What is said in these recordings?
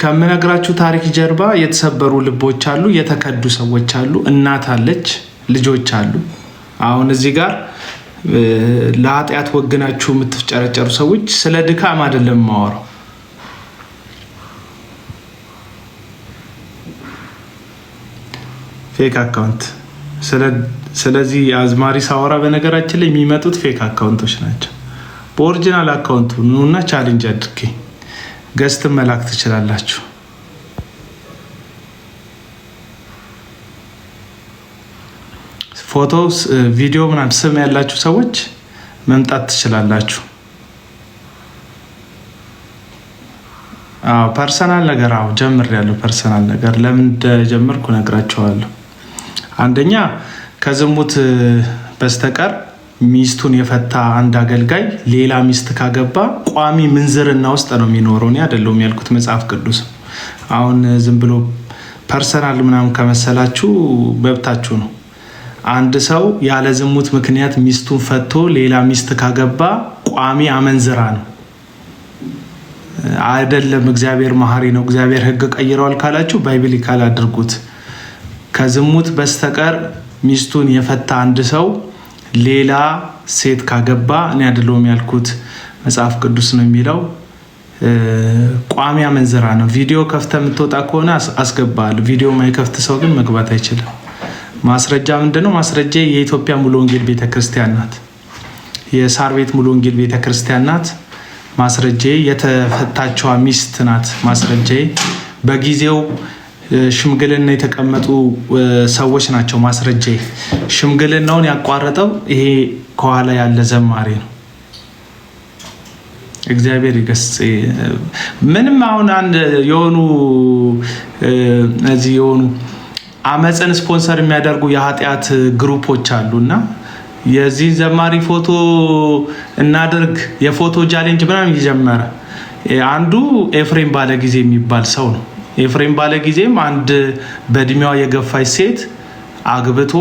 ከምነግራችሁ ታሪክ ጀርባ የተሰበሩ ልቦች አሉ፣ የተከዱ ሰዎች አሉ፣ እናት አለች፣ ልጆች አሉ። አሁን እዚህ ጋር ለኃጢአት ወግናችሁ የምትጨረጨሩ ሰዎች ስለ ድካም አይደለም ማወራው። ፌክ አካውንት ስለዚህ አዝማሪ ሳወራ በነገራችን ላይ የሚመጡት ፌክ አካውንቶች ናቸው። በኦሪጂናል አካውንቱ ኑና ቻሌንጅ አድርጌ ገስት መላክ ትችላላችሁ። ፎቶ፣ ቪዲዮ ምናምን ስም ያላችሁ ሰዎች መምጣት ትችላላችሁ። ፐርሰናል ነገር ጀምሬያለሁ። ፐርሰናል ነገር ለምን እንደጀመርኩ እነግራችኋለሁ። አንደኛ ከዝሙት በስተቀር ሚስቱን የፈታ አንድ አገልጋይ ሌላ ሚስት ካገባ ቋሚ ምንዝርና ውስጥ ነው የሚኖረው። እኔ አይደለሁም ያልኩት፣ መጽሐፍ ቅዱስ። አሁን ዝም ብሎ ፐርሰናል ምናምን ከመሰላችሁ መብታችሁ ነው። አንድ ሰው ያለ ዝሙት ምክንያት ሚስቱን ፈቶ ሌላ ሚስት ካገባ ቋሚ አመንዝራ ነው አይደለም። እግዚአብሔር መሐሪ ነው። እግዚአብሔር ሕግ ቀይረዋል ካላችሁ ባይብሊካል አድርጉት። ከዝሙት በስተቀር ሚስቱን የፈታ አንድ ሰው ሌላ ሴት ካገባ እኔ አይደለሁም ያልኩት፣ መጽሐፍ ቅዱስ ነው የሚለው፣ ቋሚ አመንዝራ ነው። ቪዲዮ ከፍተ የምትወጣ ከሆነ አስገባል። ቪዲዮ ማይከፍት ሰው ግን መግባት አይችልም። ማስረጃ ምንድነው? ማስረጃ የኢትዮጵያ ሙሉ ወንጌል ቤተክርስቲያን ናት። የሳር ቤት ሙሉ ወንጌል ቤተክርስቲያን ናት። ማስረጃ የተፈታቸዋ ሚስት ናት። ማስረጃ በጊዜው ሽምግልና የተቀመጡ ሰዎች ናቸው። ማስረጃ ሽምግልናውን ያቋረጠው ይሄ ከኋላ ያለ ዘማሪ ነው። እግዚአብሔር ይገስጽ። ምንም አሁን አንድ የሆኑ እዚህ የሆኑ አመፅን ስፖንሰር የሚያደርጉ የኃጢአት ግሩፖች አሉና የዚህ ዘማሪ ፎቶ እናድርግ የፎቶ ቻሌንጅ ምናምን እየጀመረ አንዱ ኤፍሬም ባለጊዜ የሚባል ሰው ነው። ኤፍሬም ባለጊዜም አንድ በእድሜዋ የገፋች ሴት አግብቶ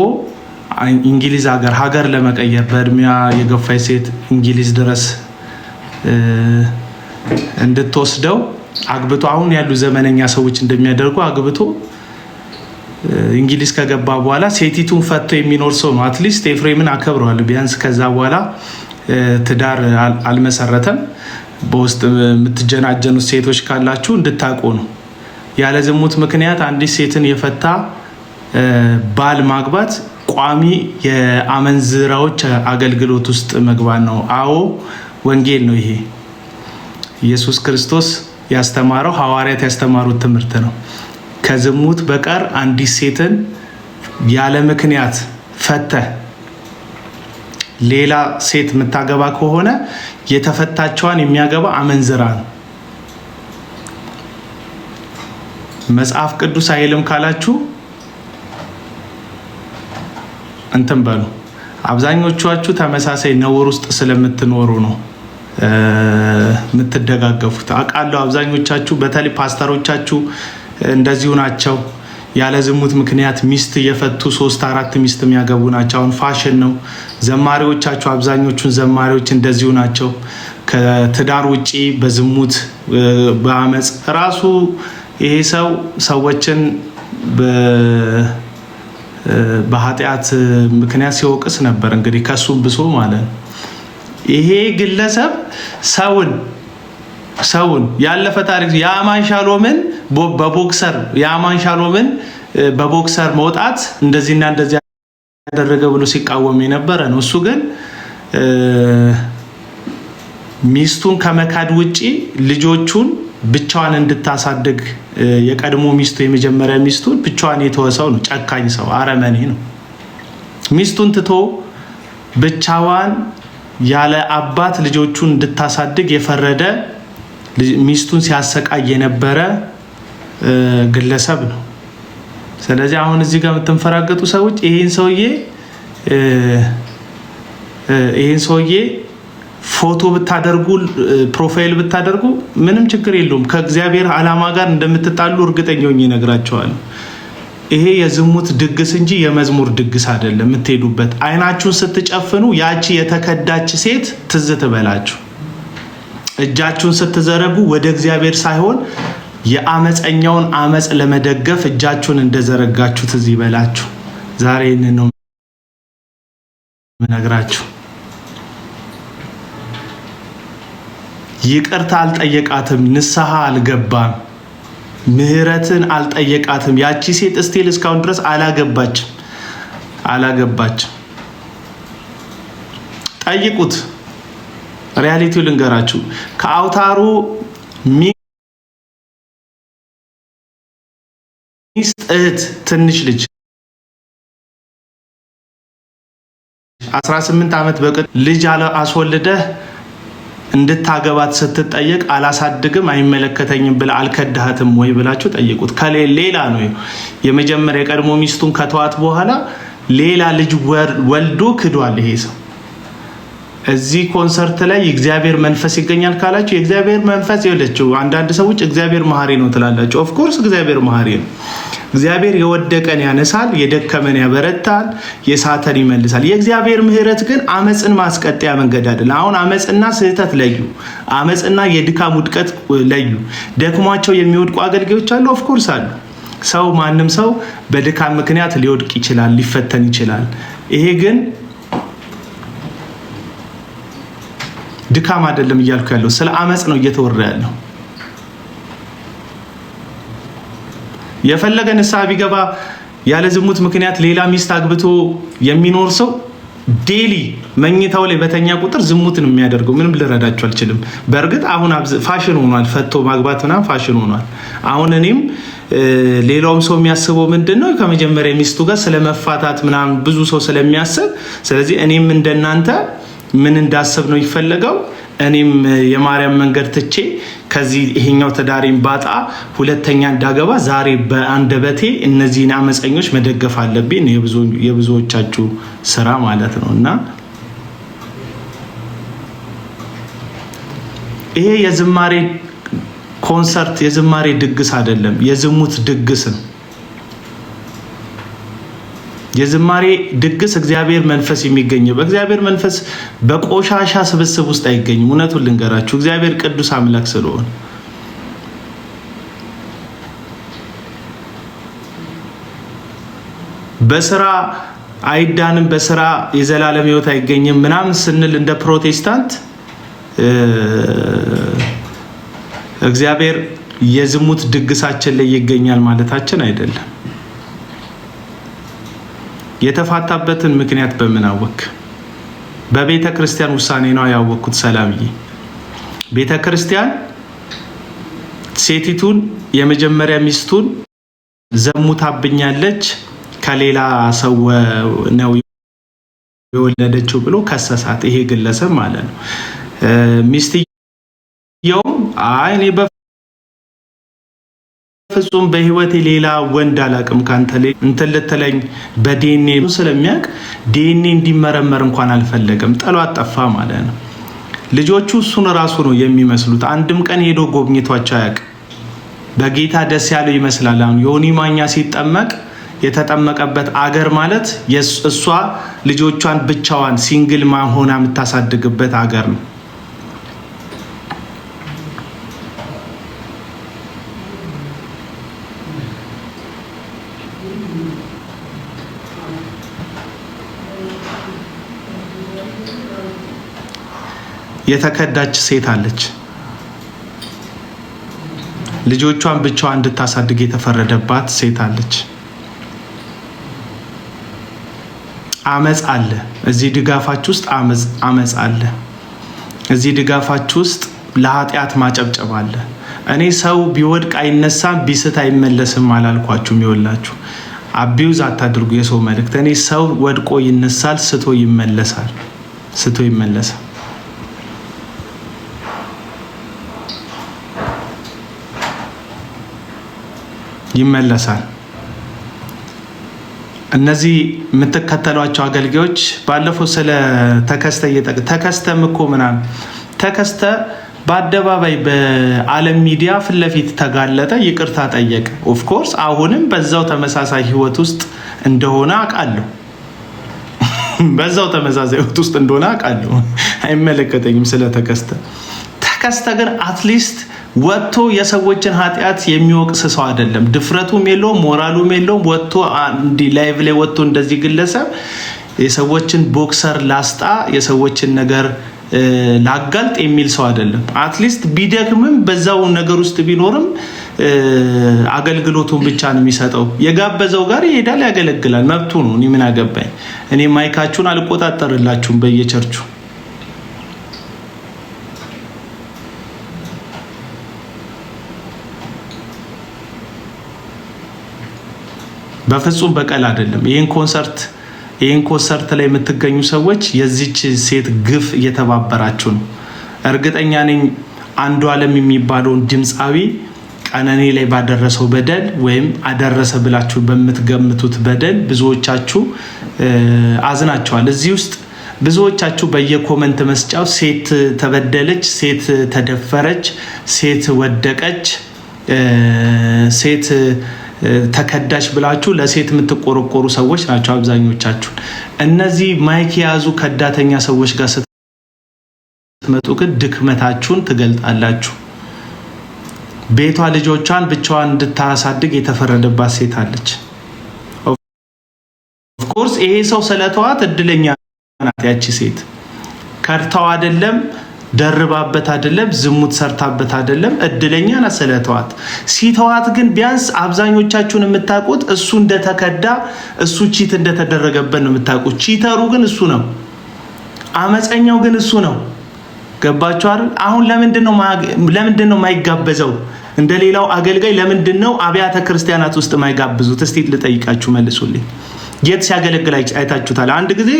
እንግሊዝ ሀገር ለመቀየር በእድሜዋ የገፋች ሴት እንግሊዝ ድረስ እንድትወስደው አግብቶ አሁን ያሉ ዘመነኛ ሰዎች እንደሚያደርጉ አግብቶ እንግሊዝ ከገባ በኋላ ሴቲቱን ፈቶ የሚኖር ሰው ነው። አትሊስት ኤፍሬምን አከብረዋለሁ። ቢያንስ ከዛ በኋላ ትዳር አልመሰረተም። በውስጥ የምትጀናጀኑት ሴቶች ካላችሁ እንድታውቁ ነው። ያለ ዝሙት ምክንያት አንዲት ሴትን የፈታ ባል ማግባት ቋሚ የአመንዝራዎች አገልግሎት ውስጥ መግባት ነው። አዎ ወንጌል ነው ይሄ። ኢየሱስ ክርስቶስ ያስተማረው፣ ሐዋርያት ያስተማሩት ትምህርት ነው። ከዝሙት በቀር አንዲት ሴትን ያለ ምክንያት ፈተ ሌላ ሴት የምታገባ ከሆነ የተፈታቸዋን የሚያገባ አመንዝራ ነው። መጽሐፍ ቅዱስ አይልም ካላችሁ እንትን በሉ። አብዛኞቻችሁ ተመሳሳይ ነውር ውስጥ ስለምትኖሩ ነው የምትደጋገፉት። አውቃለሁ። አብዛኞቻችሁ በተለይ ፓስተሮቻችሁ እንደዚሁ ናቸው። ያለ ዝሙት ምክንያት ሚስት የፈቱ 3-4 ሚስት የሚያገቡ ናቸው። አሁን ፋሽን ነው። ዘማሪዎቻችሁ አብዛኞቹን ዘማሪዎች እንደዚሁ ናቸው። ከትዳር ውጪ በዝሙት በአመፅ ራሱ ይሄ ሰው ሰዎችን በኃጢአት ምክንያት ሲወቅስ ነበር። እንግዲህ ከሱም ብሶ ማለት ነው። ይሄ ግለሰብ ሰውን ያለፈ ታሪክ የአማን ሻሎምን በቦክሰር መውጣት እንደዚህና እንደዚህ ያደረገ ብሎ ሲቃወም የነበረ ነው። እሱ ግን ሚስቱን ከመካድ ውጪ ልጆቹን ብቻዋን እንድታሳድግ የቀድሞ ሚስቱ የመጀመሪያ ሚስቱን ብቻዋን የተወሰው ነው። ጨካኝ ሰው፣ አረመኔ ነው። ሚስቱን ትቶ ብቻዋን ያለ አባት ልጆቹን እንድታሳድግ የፈረደ ሚስቱን ሲያሰቃይ የነበረ ግለሰብ ነው። ስለዚህ አሁን እዚህ ጋር የምትንፈራገጡ ሰዎች ይሄን ሰውዬ ፎቶ ብታደርጉ ፕሮፋይል ብታደርጉ ምንም ችግር የለውም። ከእግዚአብሔር ዓላማ ጋር እንደምትጣሉ እርግጠኛ ሆኜ እነግራቸዋለሁ። ይሄ የዝሙት ድግስ እንጂ የመዝሙር ድግስ አይደለም። የምትሄዱበት አይናችሁን ስትጨፍኑ ያቺ የተከዳች ሴት ትዝ ትበላችሁ። እጃችሁን ስትዘረጉ ወደ እግዚአብሔር ሳይሆን የአመፀኛውን አመፅ ለመደገፍ እጃችሁን እንደዘረጋችሁ ትዝ ይበላችሁ። ዛሬ ነው ምነግራችሁ። ይቅርታ አልጠየቃትም፣ ንስሐ አልገባም፣ ምህረትን አልጠየቃትም። ያቺ ሴት እስቲል እስካሁን ድረስ አላገባችም። ጠይቁት። ሪያሊቲው ልንገራችሁ። ከአውታሩ ሚስት እህት ትንሽ ልጅ 18 ዓመት በቅጥ ልጅ አስወልደህ እንድታገባት ስትጠየቅ አላሳድግም አይመለከተኝም ብላ አልከዳሃትም ወይ ብላችሁ ጠይቁት። ከሌላ ነው የመጀመሪያ የቀድሞ ሚስቱን ከተዋት በኋላ ሌላ ልጅ ወልዶ ክዷል ይሄ ሰው። እዚህ ኮንሰርት ላይ የእግዚአብሔር መንፈስ ይገኛል ካላችሁ የእግዚአብሔር መንፈስ ይወለችው። አንዳንድ ሰዎች እግዚአብሔር መሐሪ ነው ትላላችሁ። ኦፍ ኮርስ እግዚአብሔር መሐሪ ነው። እግዚአብሔር የወደቀን ያነሳል፣ የደከመን ያበረታል፣ የሳተን ይመልሳል። የእግዚአብሔር ምህረት ግን አመፅን ማስቀጠያ መንገድ አይደለም። አሁን አመፅና ስህተት ለዩ፣ አመፅና የድካም ውድቀት ለዩ። ደክሟቸው የሚወድቁ አገልጋዮች አሉ። ኦፍ ኮርስ አሉ። ማንም ሰው በድካም ምክንያት ሊወድቅ ይችላል፣ ሊፈተን ይችላል። ይሄ ግን ድካም አይደለም እያልኩ ያለው ስለ አመጽ ነው እየተወራ ያለው። የፈለገ ንስሐ ቢገባ ያለ ዝሙት ምክንያት ሌላ ሚስት አግብቶ የሚኖር ሰው ዴሊ መኝታው ላይ በተኛ ቁጥር ዝሙትን የሚያደርገው ምንም ልረዳቸው አልችልም። በእርግጥ አሁን ፋሽን ሆኗል፣ ፈቶ ማግባት ምናምን ፋሽን ሆኗል። አሁን እኔም ሌላውም ሰው የሚያስበው ምንድነው ከመጀመሪያ ሚስቱ ጋር ስለመፋታት ምናምን ብዙ ሰው ስለሚያስብ፣ ስለዚህ እኔም እንደናንተ ምን እንዳሰብ ነው ይፈለገው። እኔም የማርያም መንገድ ትቼ ከዚህ ይሄኛው ተዳሪም ባጣ ሁለተኛ እንዳገባ ዛሬ በአንደበቴ እነዚህን አመፀኞች መደገፍ አለብኝ። የብዙዎቻችሁ ስራ ማለት ነው። እና ይሄ የዝማሬ ኮንሰርት የዝማሬ ድግስ አይደለም፣ የዝሙት ድግስ ነው። የዝማሬ ድግስ እግዚአብሔር መንፈስ የሚገኘው በእግዚአብሔር መንፈስ በቆሻሻ ስብስብ ውስጥ አይገኝም። እውነቱን ልንገራችሁ፣ እግዚአብሔር ቅዱስ አምላክ ስለሆነ በስራ አይዳንም፣ በስራ የዘላለም ሕይወት አይገኝም ምናምን ስንል እንደ ፕሮቴስታንት እግዚአብሔር የዝሙት ድግሳችን ላይ ይገኛል ማለታችን አይደለም። የተፋታበትን ምክንያት በምን አወክ? በቤተ ክርስቲያን ውሳኔ ነው ያወቅኩት። ሰላምዬ ቤተ ክርስቲያን ሴቲቱን የመጀመሪያ ሚስቱን ዘሙታብኛለች ከሌላ ሰው ነው የወለደችው ብሎ ከሰሳት። ይሄ ግለሰብ ማለት ነው። ሚስትየው አይ እኔ ፍጹም በህይወቴ ሌላ ወንድ አላቅም ካንተ ላይ እንትን ልትለኝ በዲኤንኤ ስለሚያውቅ ዲኤንኤ እንዲመረመር እንኳን አልፈለገም። ጥሏት ጠፋ ማለት ነው። ልጆቹ እሱን ራሱ ነው የሚመስሉት። አንድም ቀን ሄዶ ጎብኝቷቸው አያውቅም። በጌታ ደስ ያለው ይመስላል። አሁን ዮኒ ማኛ ሲጠመቅ የተጠመቀበት አገር ማለት እሷ ልጆቿን ብቻዋን ሲንግል ሆና የምታሳድግበት አገር ነው። የተከዳች ሴት አለች። ልጆቿን ብቻዋን እንድታሳድግ የተፈረደባት ሴት አለች። አመጽ አለ። እዚህ ድጋፋች ውስጥ አመጽ አለ። እዚህ ድጋፋች ውስጥ ለኃጢአት ማጨብጨብ አለ። እኔ ሰው ቢወድቅ አይነሳም ቢስት አይመለስም አላልኳችሁም? ይወላችሁ አቢውዝ አታድርጉ የሰው መልእክት። እኔ ሰው ወድቆ ይነሳል፣ ስቶ ይመለሳል። ይመለሳል። እነዚህ የምትከተሏቸው አገልጋዮች ባለፈው ስለ ተከስተም እኮ ምናምን ተከስተ በአደባባይ በዓለም ሚዲያ ፊት ለፊት ተጋለጠ፣ ይቅርታ ጠየቀ። ኦፍ ኮርስ አሁንም በዛው ተመሳሳይ ህይወት ውስጥ እንደሆነ አውቃለሁ። አይመለከተኝም ስለ ተከስተ ግን አትሊስት ወጥቶ የሰዎችን ኃጢአት የሚወቅስ ሰው አይደለም። ድፍረቱም የለውም፣ ሞራሉም የለውም። ወጥቶ እንዲ ላይቭ ላይ ወጥቶ እንደዚህ ግለሰብ የሰዎችን ቦክሰር ላስጣ የሰዎችን ነገር ላጋልጥ የሚል ሰው አይደለም። አትሊስት ቢደክምም በዛው ነገር ውስጥ ቢኖርም አገልግሎቱን ብቻ ነው የሚሰጠው። የጋበዘው ጋር ይሄዳል፣ ያገለግላል፣ መብቱ ነው። እኔ ምን አገባኝ? እኔ ማይካችሁን አልቆጣጠርላችሁም በየቸርቹ። በፍጹም በቀል አይደለም። ይህን ኮንሰርት ላይ የምትገኙ ሰዎች የዚች ሴት ግፍ እየተባበራችሁ ነው። እርግጠኛ ነኝ አንዷለም የሚባለውን ድምፃዊ ቀነኔ ላይ ባደረሰው በደል ወይም አደረሰ ብላችሁ በምትገምቱት በደል ብዙዎቻችሁ አዝናችኋል። እዚህ ውስጥ ብዙዎቻችሁ በየኮመንት መስጫው ሴት ተበደለች፣ ሴት ተደፈረች፣ ሴት ወደቀች፣ ሴት ተከዳሽ ብላችሁ ለሴት የምትቆረቆሩ ሰዎች ናቸው አብዛኞቻችሁ። እነዚህ ማይክ የያዙ ከዳተኛ ሰዎች ጋር ስትመጡ ግን ድክመታችሁን ትገልጣላችሁ። ቤቷ ልጆቿን ብቻዋን እንድታሳድግ የተፈረደባት ሴት አለች። ኦፍኮርስ ይሄ ሰው ስለተዋት እድለኛ ናት። ያቺ ሴት ከርታው አይደለም፣ ደርባበት አይደለም፣ ዝሙት ሰርታበት አይደለም፣ እድለኛ ናት ስለተዋት። ሲተዋት ግን ቢያንስ አብዛኞቻችሁን የምታውቁት እሱ እንደተከዳ እሱ ቺት እንደተደረገበት ነው የምታውቁት። ቺተሩ ግን እሱ ነው፣ አመፀኛው ግን እሱ ነው። ገባችሁ አይደል? አሁን ለምንድን ነው የማይጋበዘው? እንደሌላው አገልጋይ ለምንድን ነው አብያተ ክርስቲያናት ውስጥ የማይጋብዙት? እስቲ ልጠይቃችሁ፣ መልሱልኝ። የት ሲያገለግል አይታችሁታል? አንድ ጊዜ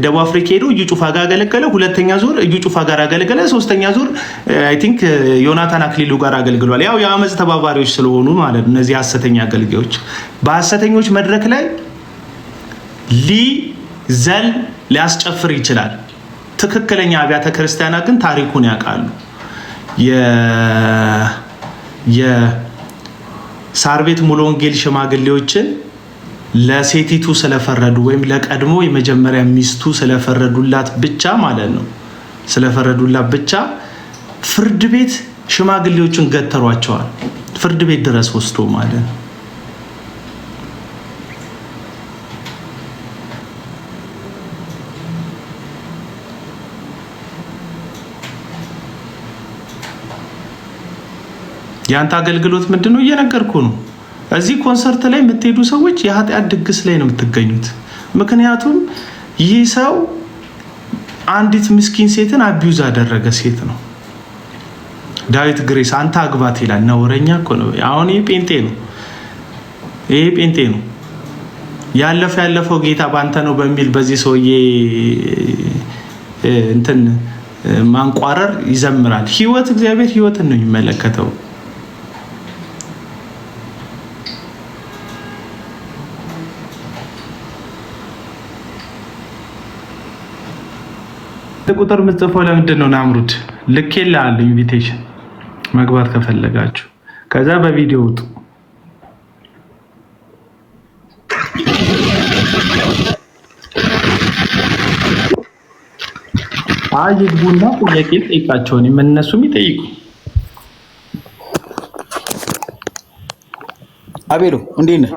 ደቡብ አፍሪካ ሄዶ እዩ ጩፋ ጋር አገለገለ። ሁለተኛ ዙር እዩ ጩፋ ጋር አገለገለ። ሶስተኛ ዙር አይ ቲንክ ዮናታን አክሊሉ ጋር አገልግሏል። ያው የአመፅ ተባባሪዎች ስለሆኑ ማለት ነው። እነዚህ ሐሰተኛ አገልጋዮች በሐሰተኞች መድረክ ላይ ሊዘል ሊያስጨፍር ይችላል። ትክክለኛ አብያተ ክርስቲያናት ግን ታሪኩን ያውቃሉ። የሳር ቤት ሙሉ ወንጌል ሽማግሌዎችን ለሴቲቱ ስለፈረዱ ወይም ለቀድሞ የመጀመሪያ ሚስቱ ስለፈረዱላት ብቻ ማለት ነው፣ ስለፈረዱላት ብቻ ፍርድ ቤት ሽማግሌዎችን ገተሯቸዋል። ፍርድ ቤት ድረስ ወስዶ ማለት ነው። ያንተ አገልግሎት ምንድነው? እየነገርኩ ነው። እዚህ ኮንሰርት ላይ የምትሄዱ ሰዎች የኃጢአት ድግስ ላይ ነው የምትገኙት። ምክንያቱም ይህ ሰው አንዲት ምስኪን ሴትን አቢዩዝ አደረገ። ሴት ነው ዳዊት ግሬስ አንተ አግባት ይላል። ነውረኛ እኮ ነው። አሁን ይሄ ጴንጤ ነው። ያለፈው ጌታ ባንተ ነው በሚል በዚህ ሰውዬ እንትን ማንቋረር ይዘምራል። ህይወት እግዚአብሔር ህይወትን ነው የሚመለከተው። ቁጥር ምጽፈው ለምንድን ነው? ናምሩድ ልኬልሃለሁ ኢንቪቴሽን መግባት ከፈለጋችሁ ከዛ በቪዲዮ ውጡ። ይግቡና ጥያቄ ጠይቃቸውን እነሱም ይጠይቁ። አቤሎ እንዴት ነህ?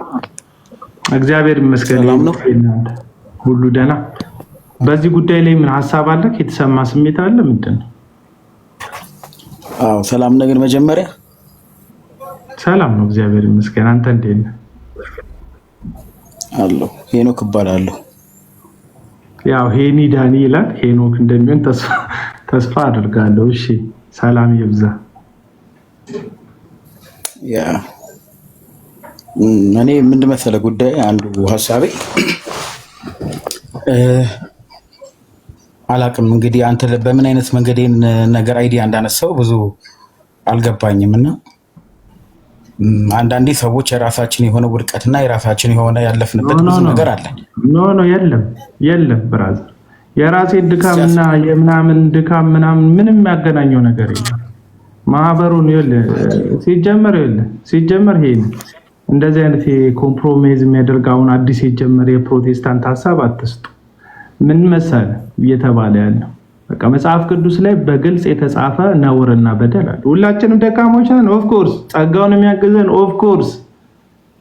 እግዚአብሔር ይመስገን ሁሉ ደህና። በዚህ ጉዳይ ላይ ምን ሀሳብ አለ? የተሰማ ስሜት አለ? ምንድን ነው? አዎ ሰላም ነገር መጀመሪያ ሰላም ነው እግዚአብሔር ይመስገን። አንተ እንዴት ነህ? አለሁ። ሄኖክ እባላለሁ። ያው ሄኒ ዳኒ ይላል። ሄኖክ እንደሚሆን ተስፋ አድርጋለሁ። እሺ ሰላም ይብዛ። ያ እኔ ምንድን መሰለህ ጉዳይ አንዱ ሀሳቤ አላቅም እንግዲህ አንተ በምን አይነት መንገዴን ነገር አይዲያ እንዳነሳው ብዙ አልገባኝም። እና አንዳንዴ ሰዎች የራሳችን የሆነ ውድቀትና የራሳችን የሆነ ያለፍንበት ብዙ ነገር አለ። ኖ የለም ብራዘር፣ የራሴ ድካምና የምናምን ድካም ምናምን ምንም ያገናኘው ነገር የለም። ማህበሩን ሲጀመር ይሄ እንደዚህ አይነት ኮምፕሮማይዝ የሚያደርግ አሁን አዲስ የጀመረ የፕሮቴስታንት ሀሳብ አትስጡ። ምን መሰለህ እየተባለ ያለው በቃ መጽሐፍ ቅዱስ ላይ በግልጽ የተጻፈ ነውርና በደል አለ። ሁላችንም ደካሞች ነን ኦፍ ኮርስ፣ ጸጋውን የሚያግዘን ኦፍ ኮርስ።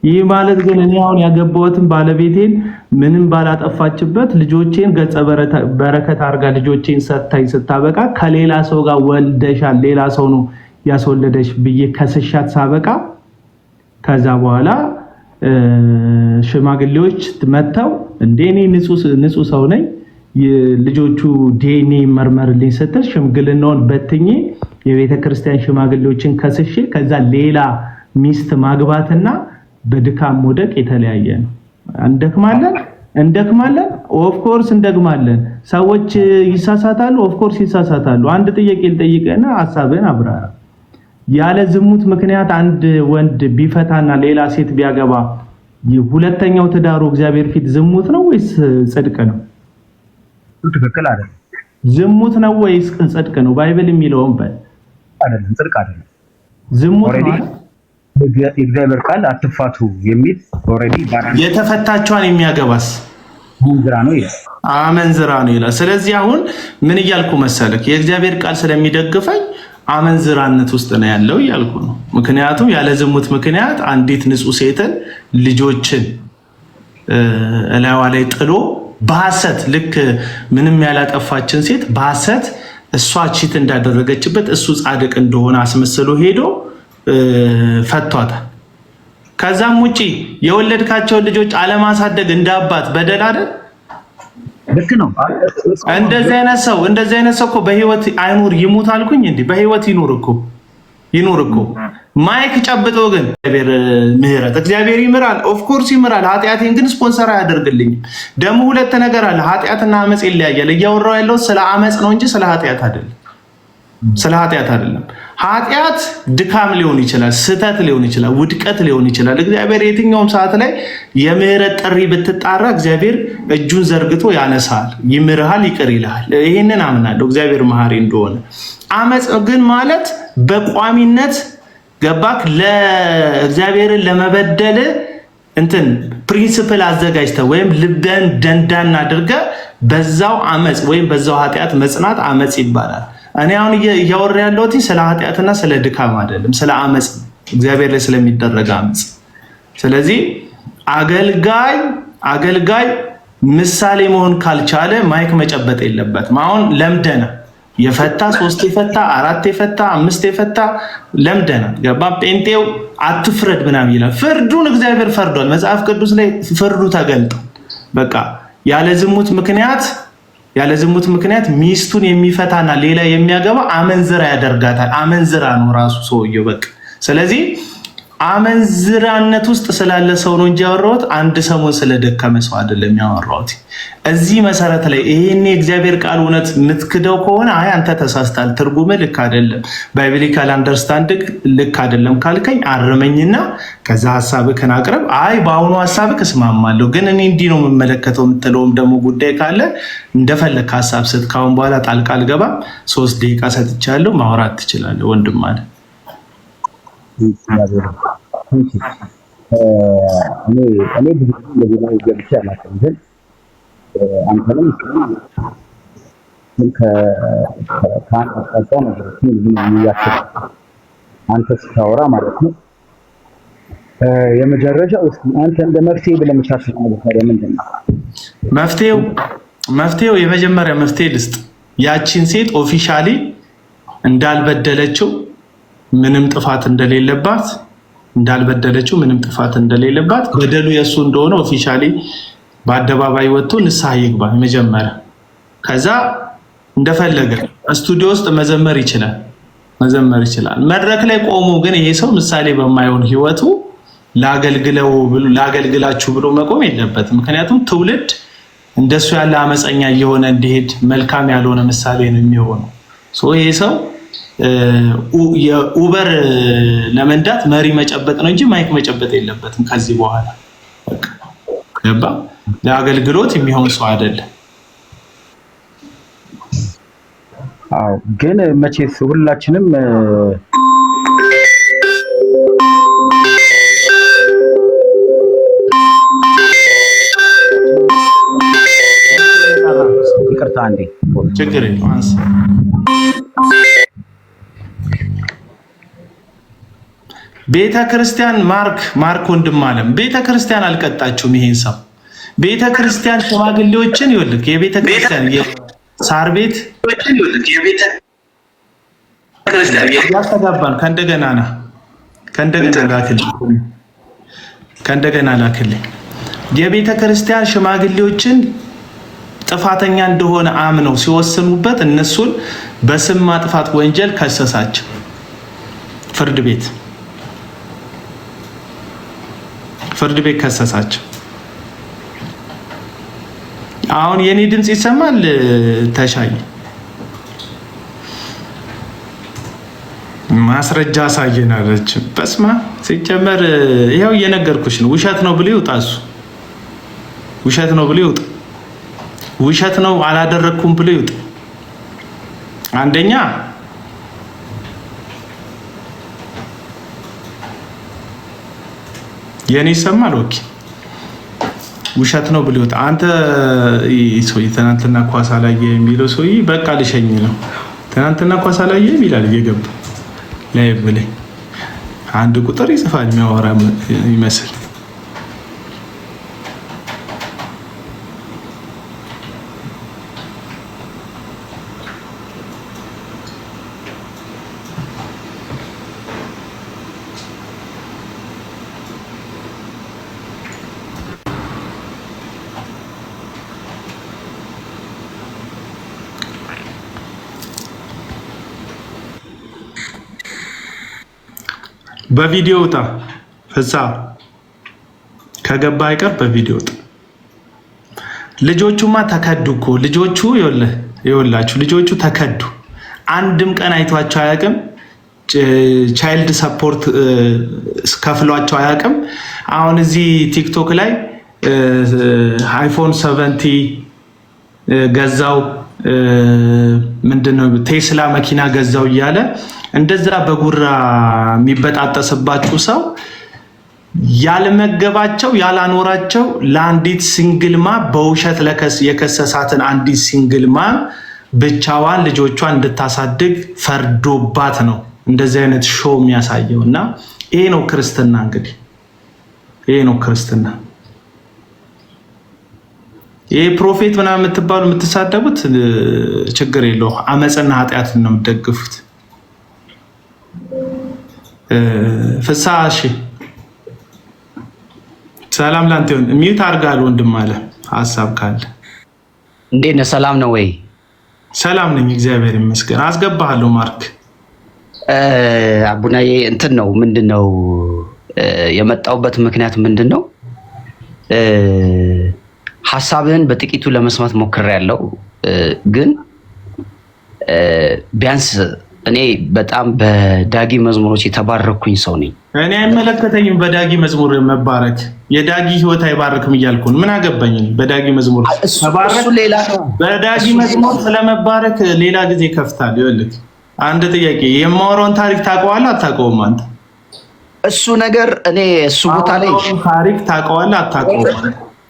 ይህ ማለት ግን እኔ አሁን ያገባሁትን ባለቤቴን ምንም ባላጠፋችበት ልጆቼን ገጸ በረከት አድርጋ ልጆቼን ሰጥታኝ ስታበቃ ከሌላ ሰው ጋር ወልደሻል፣ ሌላ ሰው ነው ያስወለደሽ ብዬ ከስሻት ሳበቃ ከዛ በኋላ ሽማግሌዎች መተው እንደኔ ንጹህ ሰው ነኝ ልጆቹ ዲኤንኤ መርመርልኝ ስትል ሽምግልናውን በትኜ የቤተ ክርስቲያን ሽማግሌዎችን ከስሼ ከዛ ሌላ ሚስት ማግባትና በድካም ሞደቅ የተለያየ ነው። እንደክማለን ኦፍ ኮርስ እንደግማለን። ሰዎች ይሳሳታሉ ኦፍ ኮርስ ይሳሳታሉ። አንድ ጥያቄ ልጠይቅህና ሐሳብህን አብራራ። ያለ ዝሙት ምክንያት አንድ ወንድ ቢፈታና ሌላ ሴት ቢያገባ ሁለተኛው ትዳሩ እግዚአብሔር ፊት ዝሙት ነው ወይስ ጽድቅ ነው? ትክክል አይደለም። ዝሙት ነው ወይስ ጽድቅ ነው? ባይብል የሚለውን በል። አይደለም፣ ጽድቅ አይደለም። ዝሙት ነው። የእግዚአብሔር ቃል አትፋቱ የሚል ኦሬዲ የተፈታቿን የሚያገባስ አመንዝራ ነው ይላል። አመንዝራ ነው ይላል። ስለዚህ አሁን ምን እያልኩ መሰለክ የእግዚአብሔር ቃል ስለሚደግፈኝ አመንዝራነት ውስጥ ነው ያለው እያልኩ ነው። ምክንያቱም ያለ ዝሙት ምክንያት አንዲት ንጹህ ሴትን ልጆችን እላዋ ላይ ጥሎ በሐሰት ልክ ምንም ያላጠፋችን ሴት በሐሰት እሷ ቺት እንዳደረገችበት እሱ ጻድቅ እንደሆነ አስመስሎ ሄዶ ፈቷታል። ከዛም ውጪ የወለድካቸውን ልጆች አለማሳደግ እንዳባት በደል አይደል? ልክ ነው። እንደዚህ አይነት ሰው እኮ በህይወት አይኑር ይሙት አልኩኝ እንዴ? በህይወት ይኑር እኮ ማይክ ጨብጦ ግን እግዚአብሔር ምህረት እግዚአብሔር ይምራል። ኦፍ ኮርስ ይምራል። ኃጢአቴን ግን ስፖንሰር አያደርግልኝም። ደግሞ ሁለት ነገር አለ። ኃጢአትና አመጽ ይለያያል። እያወራው ያለው ስለ አመጽ ነው እንጂ ስለ ኃጢአት አይደለም። ኃጢአት ድካም ሊሆን ይችላል፣ ስህተት ሊሆን ይችላል፣ ውድቀት ሊሆን ይችላል። እግዚአብሔር የትኛውም ሰዓት ላይ የምህረት ጥሪ ብትጣራ እግዚአብሔር እጁን ዘርግቶ ያነሳል፣ ይምርሃል፣ ይቅር ይልሃል። ይህንን አምናለሁ እግዚአብሔር መሐሪ እንደሆነ። አመጽ ግን ማለት በቋሚነት ገባክ ለእግዚአብሔርን ለመበደል እንትን ፕሪንሲፕል አዘጋጅተህ ወይም ልብን ደንዳና አድርገህ በዛው አመጽ ወይም በዛው ኃጢአት መጽናት አመጽ ይባላል። እኔ አሁን እያወራ ያለሁት ስለ ኃጢአትና ስለ ድካም አይደለም፣ ስለ አመጽ እግዚአብሔር ላይ ስለሚደረግ አመጽ። ስለዚህ አገልጋይ ምሳሌ መሆን ካልቻለ ማይክ መጨበጥ የለበትም። አሁን ለምደና የፈታ 3 የፈታ 4 የፈታ 5 የፈታ ለምደና ገባ። ጴንጤው አትፍረድ ምናምን ይላል። ፍርዱን እግዚአብሔር ፈርዷል። መጽሐፍ ቅዱስ ላይ ፍርዱ ተገልጧል። በቃ ያለ ዝሙት ምክንያት ሚስቱን የሚፈታና ሌላ የሚያገባ አመንዝራ ያደርጋታል። አመንዝራ ነው ራሱ ሰውየው በቃ። ስለዚህ አመንዝራነት ውስጥ ስላለ ሰው ነው እንጂ ያወራሁት አንድ ሰሞን ስለደከመ ሰው አይደለም ያወራሁት። እዚህ መሰረት ላይ ይሄን የእግዚአብሔር ቃል እውነት የምትክደው ከሆነ አይ አንተ ተሳስታል፣ ትርጉም ልክ አይደለም፣ ባይብሊካል አንደርስታንዲንግ ልክ አይደለም ካልከኝ አርመኝና ከዛ ሐሳብህን አቅርብ። አይ በአሁኑ ሐሳብህ እስማማለሁ ግን እኔ እንዲህ ነው የምመለከተው የምትለውም ደግሞ ጉዳይ ካለ እንደፈለክ ሐሳብ ስጥ። ካሁን በኋላ ጣልቃ አልገባም። 3 ደቂቃ ሰጥቻለሁ፣ ማውራት ትችላለህ ወንድም አለ። እኔ ብዙ ጊዜ ላይ ገብቼ አላውቅም፣ ግን አንተንም ከአንድ አቅጣጫ ነገሮችን የሚያክል አንተ ስታወራ ማለት ነው። የመጀመሪያው እስኪ አንተ እንደ መፍትሄ ብለህ የምታስበው ነገር ታዲያ ምንድን ነው? መፍትሄው የመጀመሪያ መፍትሄ ልስጥ። ያቺን ሴት ኦፊሻሊ እንዳልበደለችው ምንም ጥፋት እንደሌለባት በደሉ የሱ እንደሆነ ኦፊሻሊ በአደባባይ ወጥቶ ንስሐ ይግባ መጀመሪያ። ከዛ እንደፈለገ ስቱዲዮ ውስጥ መዘመር ይችላል። መድረክ ላይ ቆሞ ግን ይሄ ሰው ምሳሌ በማይሆን ህይወቱ ላገልግላችሁ ብሎ መቆም የለበትም። ምክንያቱም ትውልድ እንደሱ ያለ አመፀኛ እየሆነ እንዲሄድ መልካም ያልሆነ ምሳሌ ነው የሚሆነው። ይሄ ሰው የኡበር ለመንዳት መሪ መጨበጥ ነው እንጂ ማይክ መጨበጥ የለበትም ከዚህ በኋላ። ገባ? ለአገልግሎት የሚሆን ሰው አይደለም። አዎ፣ ግን መቼስ ሁላችንም ይቅርታ አንዴ ችግር የለውም አንሳ። ቤተ ክርስቲያን ማርክ ወንድም አለም ቤተ ክርስቲያን አልቀጣችሁም ይሄን ሰው። ቤተ ክርስቲያን ሽማግሌዎችን ይወልክ የቤተ ክርስቲያን የሳር ቤት ያስተጋባን ከእንደገና ላክልኝ። የቤተ ክርስቲያን ሽማግሌዎችን ጥፋተኛ እንደሆነ አምነው ሲወስኑበት እነሱን በስም ማጥፋት ወንጀል ከሰሳቸው ፍርድ ቤት ከሰሳቸው። አሁን የኔ ድምጽ ይሰማል? ተሻይ ማስረጃ አሳየናለች። በስማ ሲጀመር ይኸው እየነገርኩሽ ነው። ውሸት ነው ብሎ ይውጣ እሱ። ውሸት ነው ብሎ ይውጣ። ውሸት ነው አላደረኩም ብሎ ይውጣ። አንደኛ የኔ ይሰማል? ኦኬ ውሸት ነው ብሎ ይውጣ። አንተ ሰውዬ ትናንትና ኳስ አላየ የሚለው ሰውዬ በቃ ልሸኝ ነው። ትናንትና ኳስ አላየ ይላል እየገባ ላይ ብለኝ አንድ ቁጥር ይጽፋል የሚያወራ ይመስል። በቪዲዮ ውጣ ፍሳ ከገባ አይቀር በቪዲዮ ውጣ። ልጆቹማ ተከዱ እኮ ልጆቹ ይኸውላችሁ ልጆቹ ተከዱ። አንድም ቀን አይቷቸው አያውቅም። ቻይልድ ሰፖርት ከፍሏቸው አያውቅም። አሁን እዚህ ቲክቶክ ላይ አይፎን 70 ገዛው ምንድነው ቴስላ መኪና ገዛው እያለ እንደዛ በጉራ የሚበጣጠስባችሁ ሰው ያልመገባቸው ያላኖራቸው ለአንዲት ሲንግልማ በውሸት የከሰሳትን አንዲት ሲንግልማ ብቻዋን ልጆቿን እንድታሳድግ ፈርዶባት ነው እንደዚህ አይነት ሾው የሚያሳየው። እና ይሄ ነው ክርስትና። እንግዲህ ይሄ ነው ክርስትና። ይሄ ፕሮፌት ምናምን የምትባሉ የምትሳደቡት ችግር የለው። አመፅና ኃጢአትን ነው የምትደግፉት። ፍሳሽ ሰላም ላንተ ይሁን። ሚውት አድርጋል ወንድም አለ ሐሳብ ካለ እንዴት ነህ? ሰላም ነው ወይ? ሰላም ነኝ እግዚአብሔር ይመስገን። አስገባሃለሁ ማርክ አቡናዬ እንትን ነው ምንድነው የመጣውበት ምክንያት ምንድነው? ሐሳብህን በጥቂቱ ለመስማት ሞክሬያለሁ፣ ግን ቢያንስ እኔ በጣም በዳጊ መዝሙሮች የተባረኩኝ ሰው ነኝ። እኔ አይመለከተኝም በዳጊ መዝሙር መባረክ። የዳጊ ህይወት አይባረክም እያልኩ ምን አገባኝ በዳጊ መዝሙር ተባረክ። በዳጊ መዝሙር ስለመባረክ ሌላ ጊዜ ከፍታል። ይኸውልህ አንድ ጥያቄ፣ የማወራውን ታሪክ ታውቀዋለህ አታውቀውም? አንተ እሱ ነገር እኔ እሱ ቦታ ላይ ታሪክ ታውቀዋለህ አታውቀውም?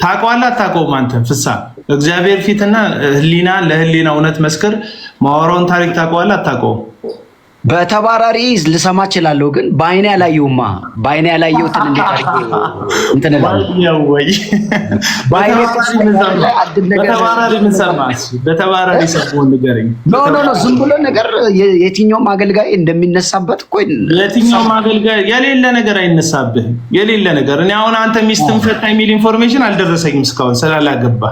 ታውቀዋለህ አታውቀውም? አንተ ፍሳ እግዚአብሔር ፊትና ህሊና ለህሊና እውነት መስክር። ማወራውን ታሪክ ታውቀዋለህ አታውቀውም? በተባራሪ ልሰማ እችላለሁ፣ ግን በአይኔ ያላየውማ በአይኔ ያላየሁትን እንዴት አድርጌ እንትን እላለሁ? በተባራሪ ምን ሰማህ? በተባራሪ ሰሞን ንገረኝ። ኖ ዝም ብሎ ነገር የትኛውም አገልጋይ እንደሚነሳበት እኮ የትኛውም አገልጋይ የሌለ ነገር አይነሳብህም። የሌለ ነገር እኔ አሁን አንተ ሚስትን ፈታ የሚል ኢንፎርሜሽን አልደረሰኝም እስካሁን ስላላገባ።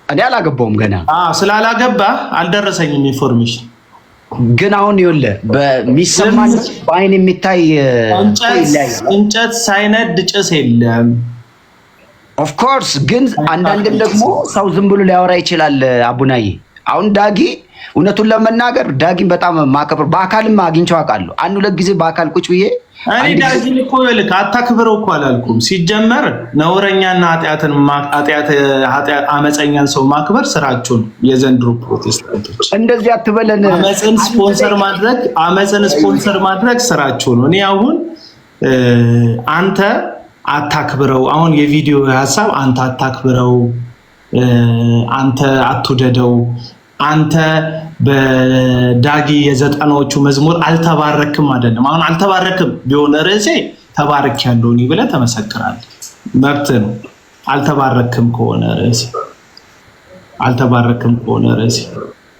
እኔ አላገባውም ገና። ስላላገባ አልደረሰኝም ኢንፎርሜሽን። ግን አሁን ይኸውልህ በሚሰማኝ በአይን የሚታይ እንጨት ሳይነድ ጭስ የለም። ኦፍኮርስ ግን አንዳንድም ደግሞ ሰው ዝም ብሎ ሊያወራ ይችላል። አቡናዬ አሁን ዳጊ እውነቱን ለመናገር ዳጊን በጣም ማከብር፣ በአካልም አግኝቼው አውቃለሁ። አንድ ሁለት ጊዜ በአካል ቁጭ ብዬ እኔ ዳጊን እኮ ይልክ አታክብረው እኮ አላልኩም። ሲጀመር ነውረኛና አመፀኛን ሰው ማክበር ስራቸው ነው። የዘንድሮ ፕሮቴስታንቶች እንደዚህ አትበለን። አመፅን ስፖንሰር ማድረግ ስራቸው ነው። እኔ አሁን አንተ አታክብረው፣ አሁን የቪዲዮ ሀሳብ አንተ አታክብረው፣ አንተ አትውደደው፣ አንተ በዳጊ የዘጠናዎቹ መዝሙር አልተባረክም አይደለም። አሁን አልተባረክም ቢሆን ርዕሴ ተባረክ ያለውን ብለህ ተመሰክራለህ፣ መብት ነው። አልተባረክም ከሆነ ርዕሴ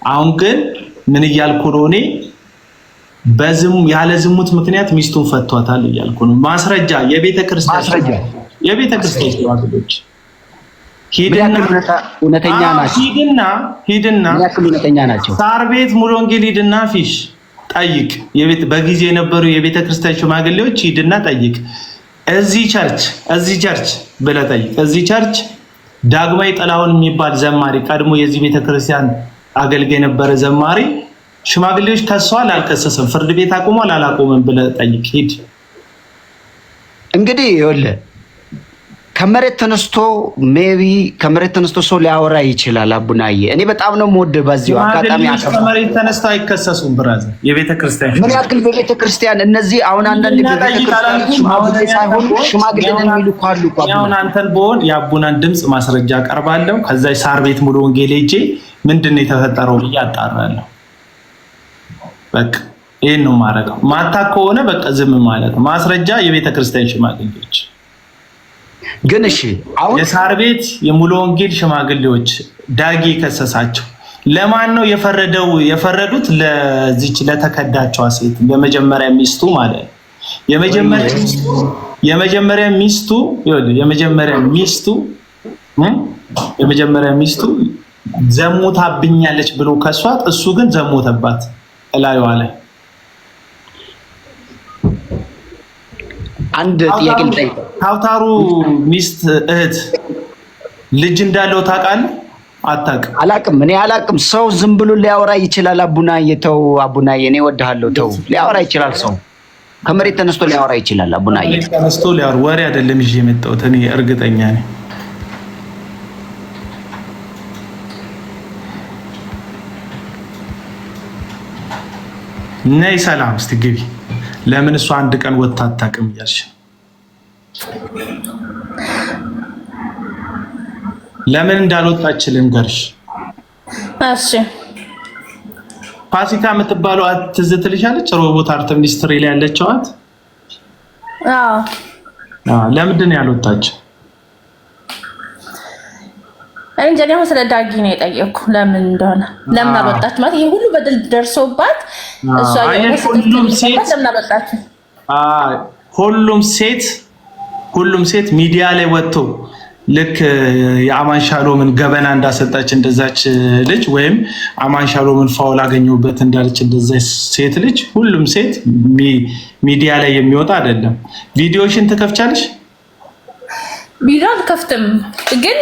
አሁን ግን ምን እያልኩ ነው እኔ? ያለ ዝሙት ምክንያት ሚስቱን ፈቷታል እያልኩ ነው። ማስረጃ የቤተክርስቲያን ሽማግሌዎች እውነተኛ ናቸው። ሳር ቤት ሙሉ ወንጌል ሂድና ፊሽ ጠይቅ። በጊዜ የነበሩ የቤተክርስቲያን ሽማግሌዎች ሂድና ጠይቅ። እዚህ ቸርች ብለህ ጠይቅ። እዚህ ቸርች ዳግማዊ ጥላሁን የሚባል ዘማሪ ቀድሞ የዚህ ቤተክርስቲያን አገልጋይ የነበረ ዘማሪ ሽማግሌዎች ከሷል አልከሰሰም፣ ፍርድ ቤት አቁሟል አላቆመም ብለህ ጠይቅ። ሂድ። እንግዲህ ይኸውልህ ከመሬት ተነስቶ ሰው ሊያወራ ይችላል። አቡናዬ እኔ በጣም ነው የምወድህ። በዚሁ አጋጣሚ ከመሬት ተነስተው አይከሰሱም። ብራዘር የቤተክርስቲያን ምን ያክል በቤተክርስቲያን እነዚህ አሁን አንዳንድ በቤተክርስቲያን ሽማግሌ ሳይሆኑ ሽማግሌን የሚሉ ካሉ አሁን አንተን በሆን የአቡናን ድምፅ ማስረጃ አቀርባለሁ። ከዛ ሳር ቤት ሙሉ ወንጌል ሄጄ ምንድን ነው የተፈጠረው ብዬ አጣራለሁ። በቃ ይሄን ነው ማረጋው። ማታ ከሆነ በቃ ዝም ማለት ነው። ማስረጃ የቤተክርስቲያን ሽማግሌዎች ግን እሺ፣ አሁን የሳር ቤት የሙሉ ወንጌል ሽማግሌዎች ዳጊ ከሰሳቸው ለማን ነው የፈረዱት? ለዚች ለተከዳቸው ሴት የመጀመሪያ ሚስቱ ማለት ነው። የመጀመሪያ ሚስቱ ዘሙታብኛለች ብሎ ከሷት፣ እሱ ግን ዘሞተባት እላዩዋ ላይ። አንድ ጥያቄ ልጠይቅ። ታውታሩ ሚስት እህት ልጅ እንዳለው ታውቃለህ? አታውቅም? እኔ አላውቅም። ሰው ዝም ብሎ ሊያወራ ይችላል። አቡናዬ ተው፣ አቡናዬ እኔ እወድሃለሁ። ተው፣ ሊያወራ ይችላል። ሰው ከመሬት ተነስቶ ሊያወራ ይችላል። አቡናዬ ተነስቶ ሊያወራ ወሬ አይደለም ይዤ የመጣሁት እኔ እርግጠኛ ነኝ። ነይ ሰላም እስቲ ግቢ። ለምን እሷ አንድ ቀን ወጥታ አታውቅም እያልሽ ለምን እንዳልወጣች ልንገርሽ። እሺ ፋሲካ የምትባለው ትዝ ትልሻለች? ሮቦት አርት ሚኒስትሪ ላይ ያለችዋት። አዎ ለምንድን ነው ያልወጣች? እንጃ ነው። ስለ ዳጊ ነው የጠየቅኩ ለምን እንደሆነ። ለምን አልወጣች ማለት ይሄ ሁሉ በደል ደርሶባት እሷ ሁሉም ሴት ሚዲያ ላይ ወጥቶ ልክ የአማን ሻሎምን ገበና እንዳሰጣች እንደዛች ልጅ ወይም አማን ሻሎምን ፋውል አገኘሁበት እንዳለች እንደዛች ሴት ልጅ ሁሉም ሴት ሚዲያ ላይ የሚወጣ አይደለም። ቪዲዮሽን ትከፍቻለሽ? ቪዲዮ አልከፍትም፣ ግን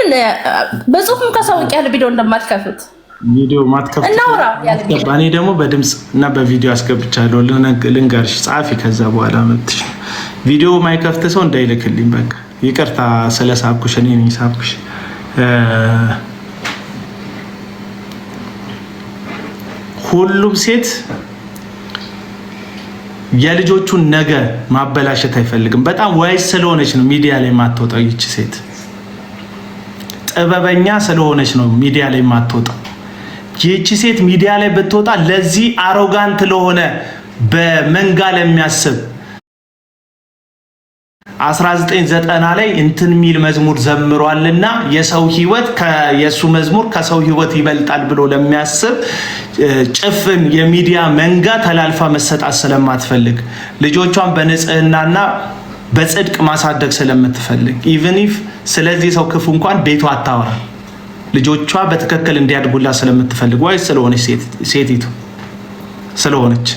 በጽሁፍም ካሳውቅ ያለ ቪዲዮ እንደማትከፍት ቪዲዮ ማትከፍት እናውራ ያለ እኔ ደግሞ በድምጽ እና በቪዲዮ አስገብቻለሁ። ልንገርሽ ጻፊ፣ ከዛ በኋላ መጥሽ ቪዲዮ ማይከፍት ሰው እንዳይልክልኝ። በቃ ይቅርታ ስለሳብኩሽ፣ እኔ ነኝ ሳብኩሽ። ሁሉም ሴት የልጆቹን ነገ ማበላሸት አይፈልግም። በጣም ዋይስ ስለሆነች ነው ሚዲያ ላይ ማትወጣው። ይቺ ሴት ጥበበኛ ስለሆነች ነው ሚዲያ ላይ ማትወጣው። ይቺ ሴት ሚዲያ ላይ ብትወጣ ለዚህ አሮጋንት ለሆነ በመንጋ ለሚያስብ 1990 ላይ እንትን ሚል መዝሙር ዘምሯልና የሰው ህይወት የሱ መዝሙር ከሰው ህይወት ይበልጣል ብሎ ለሚያስብ ጭፍን የሚዲያ መንጋ ተላልፋ መሰጣት ስለማትፈልግ ልጆቿን በንጽህናና በጽድቅ ማሳደግ ስለምትፈልግ ኢቭን ኢፍ ስለዚህ ሰው ክፉ እንኳን ቤቷ አታወራ። ልጆቿ በትክክል እንዲያድጉላ ስለምትፈልግ ወይ ስለሆነች ሴቲቱ ስለሆነች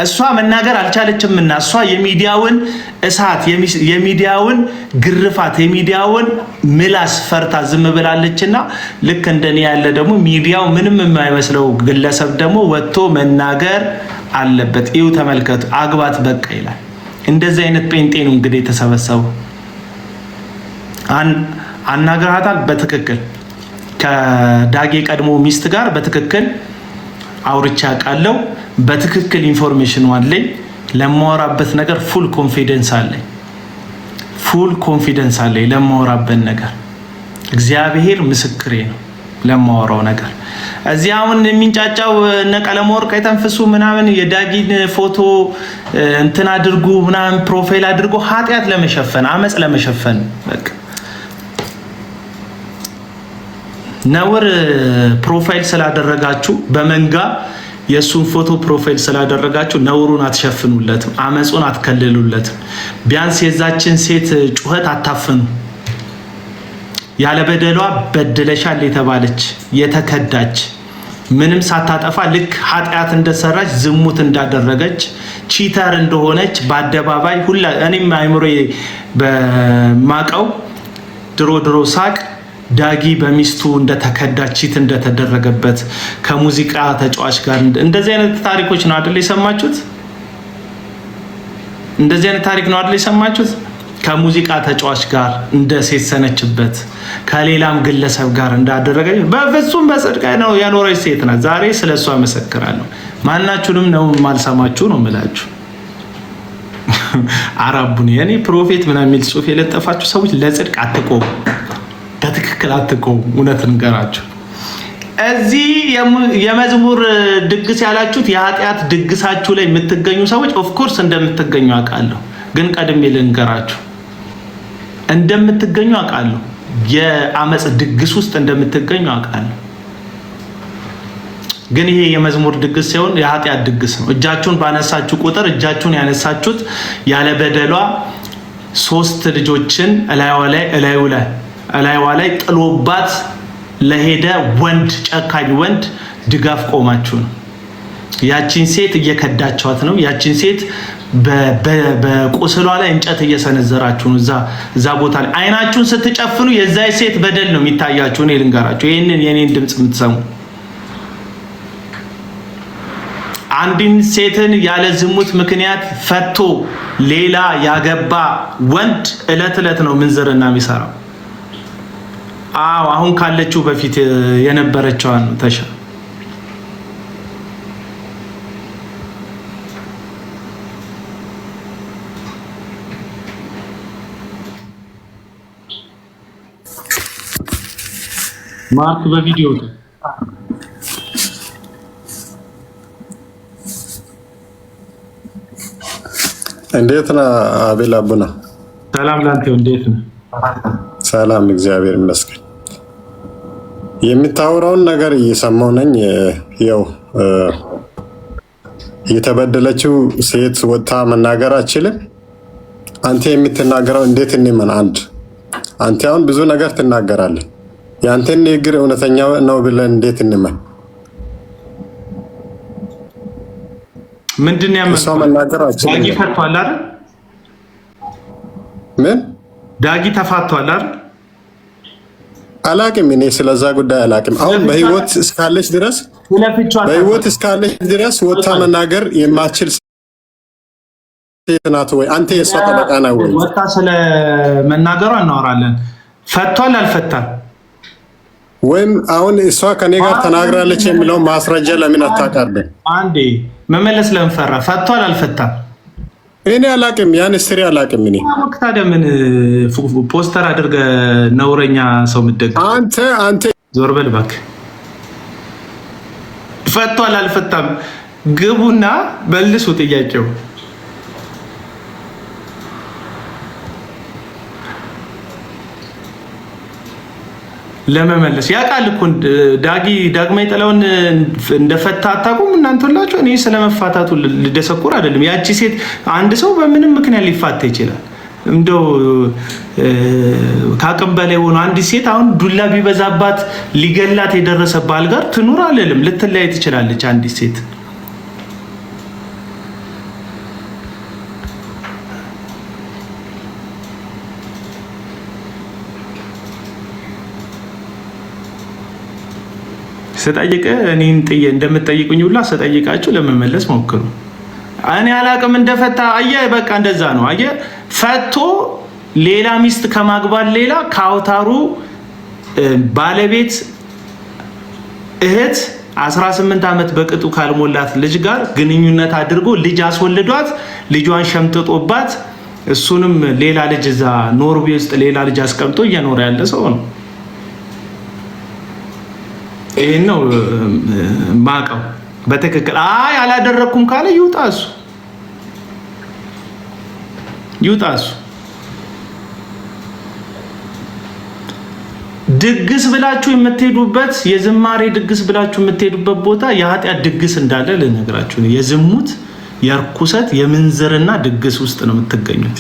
እሷ መናገር አልቻለችምና እሷ የሚዲያውን እሳት የሚዲያውን ግርፋት የሚዲያውን ምላስ ፈርታ ዝም ብላለችና ልክ እንደኔ ያለ ደግሞ ሚዲያው ምንም የማይመስለው ግለሰብ ደግሞ ወጥቶ መናገር አለበት። ይው ተመልከቱ፣ አግባት በቃ ይላል። እንደዚህ አይነት ጴንጤ ነው እንግዲህ የተሰበሰቡ። አናግራታል በትክክል ከዳጌ ቀድሞ ሚስት ጋር በትክክል አውርቻ ቃለው በትክክል ኢንፎርሜሽን አለኝ። ለማወራበት ነገር ፉል ኮንፊደንስ አለኝ ለማወራበት ነገር። እግዚአብሔር ምስክሬ ነው ለማወራው ነገር። እዚህ አሁን የሚንጫጫው እነ ቀለመወርቅ የተንፍሱ ምናምን የዳጊን ፎቶ እንትን አድርጉ ምናምን ፕሮፋይል አድርጎ ኃጢአት ለመሸፈን አመጽ ለመሸፈን በቃ ነውር ፕሮፋይል ስላደረጋችሁ በመንጋ የሱን ፎቶ ፕሮፋይል ስላደረጋችሁ ነውሩን አትሸፍኑለትም፣ አመጹን አትከልሉለትም። ቢያንስ የዛችን ሴት ጩኸት አታፍኑ። ያለ በደሏ በደለሻል የተባለች የተከዳች ምንም ሳታጠፋ ልክ ኃጢአት እንደሰራች ዝሙት እንዳደረገች ቺተር እንደሆነች በአደባባይ ሁላ እኔም አይምሮዬ በማቀው ድሮ ሳቅ ዳጊ በሚስቱ እንደተከዳች ቺት እንደተደረገበት ከሙዚቃ ተጫዋች ጋር እንደዚህ አይነት ታሪኮች ነው አይደል የሰማችሁት? እንደዚህ አይነት ታሪክ ነው አይደል የሰማችሁት? ከሙዚቃ ተጫዋች ጋር እንደሴሰነችበት ከሌላም ግለሰብ ጋር እንዳደረገች በፍጹም በጽድቅ ነው ያኖረች ሴት ናት። ዛሬ ስለሷ መሰክራለሁ። ማናችሁንም ነው ማልሰማችሁ ነው የምላችሁ። አራቡን የኔ ፕሮፌት ምናምን የሚል ጽሑፍ የለጠፋችሁ ሰዎች ለጽድቅ አትቆሙ፣ በትክክል አትቆሙ። እውነት እንገራችሁ እዚህ የመዝሙር ድግስ ያላችሁት የኃጢአት ድግሳችሁ ላይ የምትገኙ ሰዎች ኦፍኮርስ እንደምትገኙ አውቃለሁ። ግን ቀድሜ ልንገራችሁ እንደምትገኙ አውቃለሁ። የአመጽ ድግስ ውስጥ እንደምትገኙ አውቃለሁ። ግን ይሄ የመዝሙር ድግስ ሳይሆን የኃጢአት ድግስ ነው። እጃችሁን ባነሳችሁ ቁጥር እጃችሁን ያነሳችሁት ያለ በደሏ 3 ልጆችን እላይዋ ላይ ጥሎባት ለሄደ ወንድ ጨካኝ ወንድ ድጋፍ ቆማችሁ ነው። ያቺን ሴት እየከዳችኋት ነው። ያቺን ሴት በቁስሏ ላይ እንጨት እየሰነዘራችሁ ነው። እዛ ቦታ ላይ አይናችሁን ስትጨፍኑ የዛ ሴት በደል ነው የሚታያችሁ። እኔ ልንገራችሁ ይሄንን የኔን ድምጽ የምትሰሙ አንድን ሴትን ያለ ዝሙት ምክንያት ፈቶ ሌላ ያገባ ወንድ እለት ነው ምንዝርና የሚሰራው። አሁን ካለችው በፊት የነበረችዋን ተሻ ማርክ በቪዲዮ እንዴት ነህ አቤል አቡና? ሰላም ላንተ፣ እንዴት ነህ? ሰላም እግዚአብሔር ይመስገን። የምታወራውን ነገር እየሰማሁ ነኝ። ያው የተበደለችው ሴት ወጥታ መናገር አችልም። አንተ የምትናገረው እንዴት እንመን? አንተ አሁን ብዙ ነገር ትናገራለህ። ያንተን ንግግር እውነተኛ ነው ብለን እንዴት እንመን? ምንድነው ያመጣው? እሷ መናገር አችልም። ዳጊ ፈቷል አይደል? ምን ዳጊ ተፋቷል አይደል? አላቅም። እኔ ስለዛ ጉዳይ አላቅም። አሁን በህይወት እስካለች ድረስ ወጥታ መናገር የማትችል ሴት ናት ወይ? አንተ የእሷ ጠበቃ ነህ ወይ? ወጥታ ስለ መናገሯ እናወራለን። ፈቷል አልፈታም? ወይም አሁን እሷ ከኔ ጋር ተናግራለች የሚለው ማስረጃ ለምን አታቀርብም? አንዴ መመለስ ለምን ፈራ? ፈቷል አልፈታም? እኔ አላቅም። ያን ስሪ አላቅም። እኔ ታዲያ ምን ፖስተር አድርገህ ነውረኛ ሰው ምደግ? አንተ ዞር በል እባክህ። ፈቷል አልፈታም? ግቡና መልሱ ጥያቄው። ለመመለስ ያውቃል እኮ ዳግማዊ ጥላሁን እንደፈታ አታውቁም እናንተ ሁላችሁ። እኔ ስለመፋታቱ ልደሰኩር አይደለም። ያቺ ሴት አንድ ሰው በምንም ምክንያት ሊፋታ ይችላል። እንደው ከአቅም በላይ ሆኖ አንዲት ሴት አሁን ዱላ ቢበዛባት ሊገላት የደረሰ ባል ጋር ትኑር አልልም። ልትለያይ ትችላለች አንዲት ሴት። ስጠይቅ እኔን እንደምትጠይቁኝ ሁላ ስጠይቃችሁ ለመመለስ ሞክሩ። እኔ አላቅም እንደፈታ። አየህ በቃ እንደዛ ነው። አየህ ፈቶ ሌላ ሚስት ከማግባት ሌላ ከአውታሩ ባለቤት እህት 18 ዓመት በቅጡ ካልሞላት ልጅ ጋር ግንኙነት አድርጎ ልጅ አስወልዷት ልጇን ሸምጥጦባት እሱንም ሌላ ልጅ እዛ ኖርዌይ ውስጥ ሌላ ልጅ አስቀምጦ እየኖረ ያለ ሰው ነው። ይሄን ነው ማቀው በትክክል። አይ አላደረኩም ካለ ይውጣሱ ድግስ ብላችሁ የምትሄዱበት የዝማሬ ድግስ ብላችሁ የምትሄዱበት ቦታ የኃጢአት ድግስ እንዳለ ልነግራችሁ ነው። የዝሙት የርኩሰት የምንዝርና ድግስ ውስጥ ነው የምትገኙት።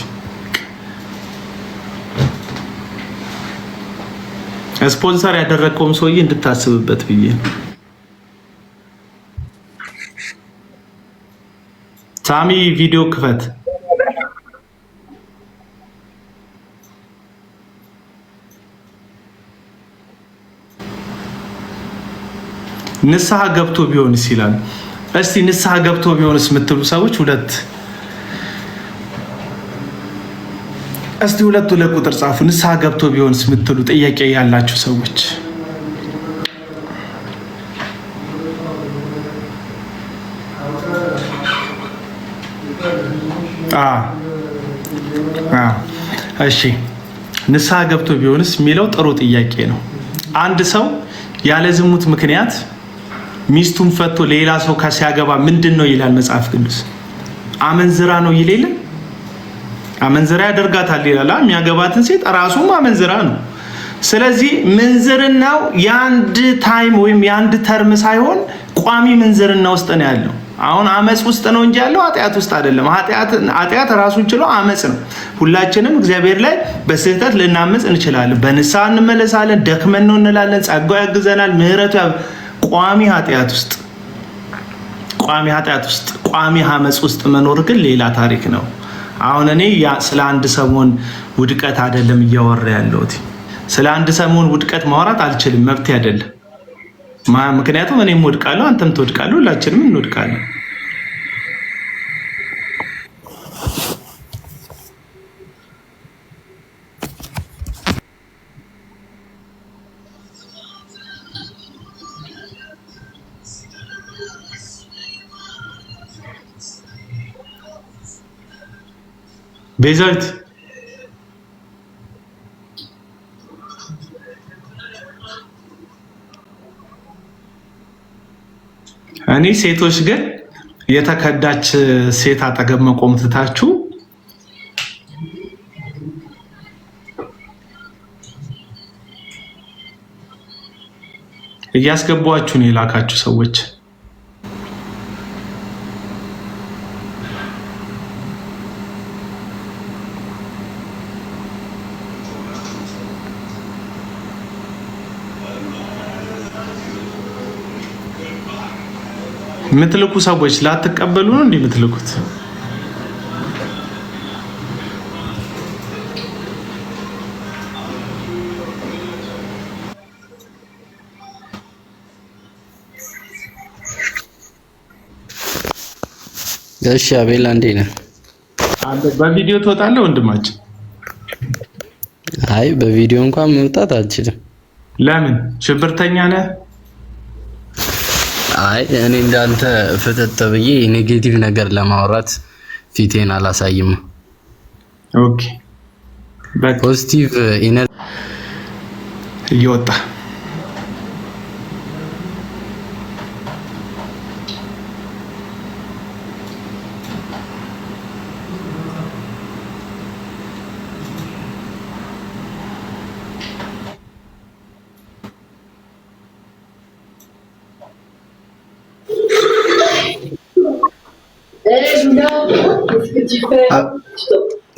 ስፖንሰር ያደረገውም ሰውዬ እንድታስብበት ብዬ ሳሚ ቪዲዮ ክፈት። ንስሐ ገብቶ ቢሆንስ ይላል። እስቲ ንስሐ ገብቶ ቢሆንስ የምትሉ ሰዎች ሁለት ቁጥር ጻፉ። ንስሐ ገብቶ ቢሆንስ የምትሉ ጥያቄ ያላችሁ ሰዎች እሺ ንስሐ ገብቶ ቢሆንስ የሚለው ጥሩ ጥያቄ ነው። አንድ ሰው ያለ ዝሙት ምክንያት ሚስቱን ፈቶ ሌላ ሰው ሲያገባ ምንድን ነው ይላል መጽሐፍ ቅዱስ? አመንዝራ ነው ይላል። አመንዝራ ያደርጋታል ይላል። የሚያገባትን ሴት ራሱም አመንዝራ ነው። ስለዚህ ምንዝርናው የአንድ ታይም ወይም የአንድ ተርም ሳይሆን ቋሚ ምንዝርና ውስጥ ነው ያለው። አሁን አመጽ ውስጥ ነው እንጂ ያለው ኃጢአት ውስጥ አይደለም። ኃጢአት ራሱን ችሎ አመጽ ነው። ሁላችንም እግዚአብሔር ላይ በስህተት ልናመጽ እንችላለን። በንስሐ እንመለሳለን። ደክመን ነው እንላለን። ጸጋው ያግዘናል። ምህረቱ ቋሚ ኃጢአት ውስጥ ቋሚ አመጽ ውስጥ መኖር ግን ሌላ ታሪክ ነው። አሁን እኔ ስለ አንድ ሰሞን ውድቀት አይደለም እያወራ ያለሁት። ስለ አንድ ሰሞን ውድቀት ማውራት አልችልም፣ መብት አይደለም። ምክንያቱም እኔም ወድቃለሁ፣ አንተም ትወድቃለህ፣ ሁላችንም እንወድቃለን። ቤዛዊት እኔ ሴቶች ግን የተከዳች ሴት አጠገብ መቆም ትታችሁ እያስገቧችሁ ነው የላካችሁ ሰዎች። የምትልኩ ሰዎች ላትቀበሉ ነው እንዴ የምትልኩት? እሺ አቤል አንዴ ነህ? በቪዲዮ ትወጣለህ ወንድማችን? አይ በቪዲዮ እንኳን መውጣት አልችልም። ለምን? ሽብርተኛ ነህ? አይ እኔ እንዳንተ ፍትት ብዬ ኔጌቲቭ ነገር ለማውራት ፊቴን አላሳይም። ኦኬ ፖዚቲቭ ኢነር እየወጣ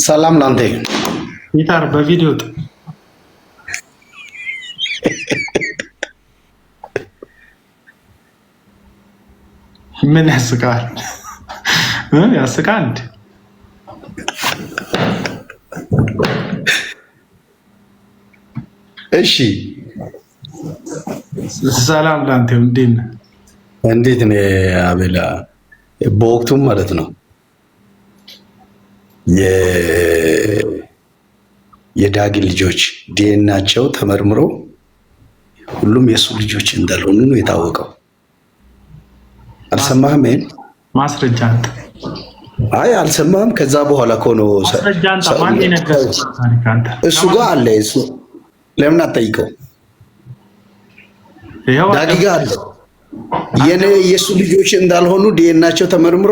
ሰላም ላንተ ይታር በቪዲዮ ምን ያስቃል? ያስቃል። እሺ ሰላም ላንተ እንዴት ነህ አቤላ? በወቅቱም ማለት ነው የዳጊ ልጆች ዲኤንኤያቸው ተመርምሮ ሁሉም የሱ ልጆች እንዳልሆኑ ነው የታወቀው። አልሰማህም? ይሄን ማስረጃ አንተ? አይ አልሰማህም? ከዛ በኋላ እኮ ነው ማስረጃ አንተ ማን የነገረው? እሱ ጋር አለ። እሱ ለምን አትጠይቀው? ዳጊጋ አለ የሱ ልጆች እንዳልሆኑ ዲኤንኤያቸው ተመርምሮ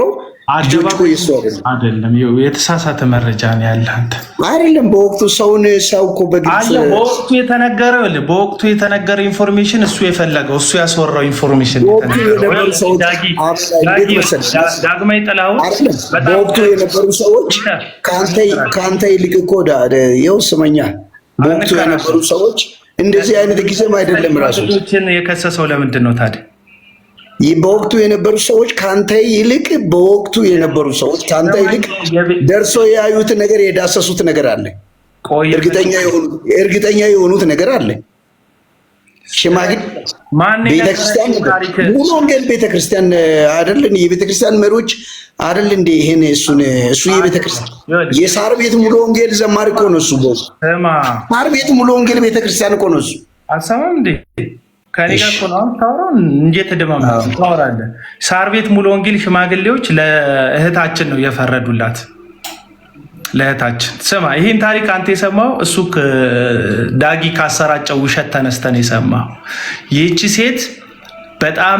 ልጆቹ የሱ አይደለም። የተሳሳተ መረጃ ነው ያለ አንተ አይደለም። በወቅቱ ሰው እኮ በግልጽ በወቅቱ የተነገረ ኢንፎርሜሽን እሱ የፈለገው እሱ ያስወራው ኢንፎርሜሽን ዳግማዊ ጥላሁን በወቅቱ የነበሩ ሰዎች ከአንተ ይልቅ እኮ ይኸው ስመኛ በወቅቱ የነበሩ ሰዎች እንደዚህ አይነት ጊዜም አይደለም ራሱ የከሰሰው ለምንድን ነው ታዲያ? በወቅቱ የነበሩ ሰዎች ካንተ ይልቅ በወቅቱ የነበሩ ሰዎች ካንተ ይልቅ ደርሶ ያዩት ነገር የዳሰሱት ነገር አለ። እርግጠኛ የሆኑት ነገር አለ። ሽማግሌ ቤተክርስቲያን ሙሉ ወንጌል ቤተክርስቲያን አይደል? የቤተክርስቲያን መሪዎች አይደል እንዴ? ይሄን እሱ የቤተክርስቲያን የሳር ቤት ሙሉ ወንጌል ዘማሪ እኮ ነው እሱ። ሳር ቤት ሙሉ ወንጌል ቤተክርስቲያን እኮ ነው እሱ። አሰማም እንዴ? ከኔ ጋር እኮ ነው ታወራው እንዴ? ተደማምጣ ታወራለህ። ሳር ቤት ሙሉ ወንጌል ሽማግሌዎች ለእህታችን ነው የፈረዱላት። ለእህታችን ስማ፣ ይህን ታሪክ አንተ የሰማው እሱ ዳጊ ካሰራጨው ውሸት ተነስተን የሰማው። ይህቺ ሴት በጣም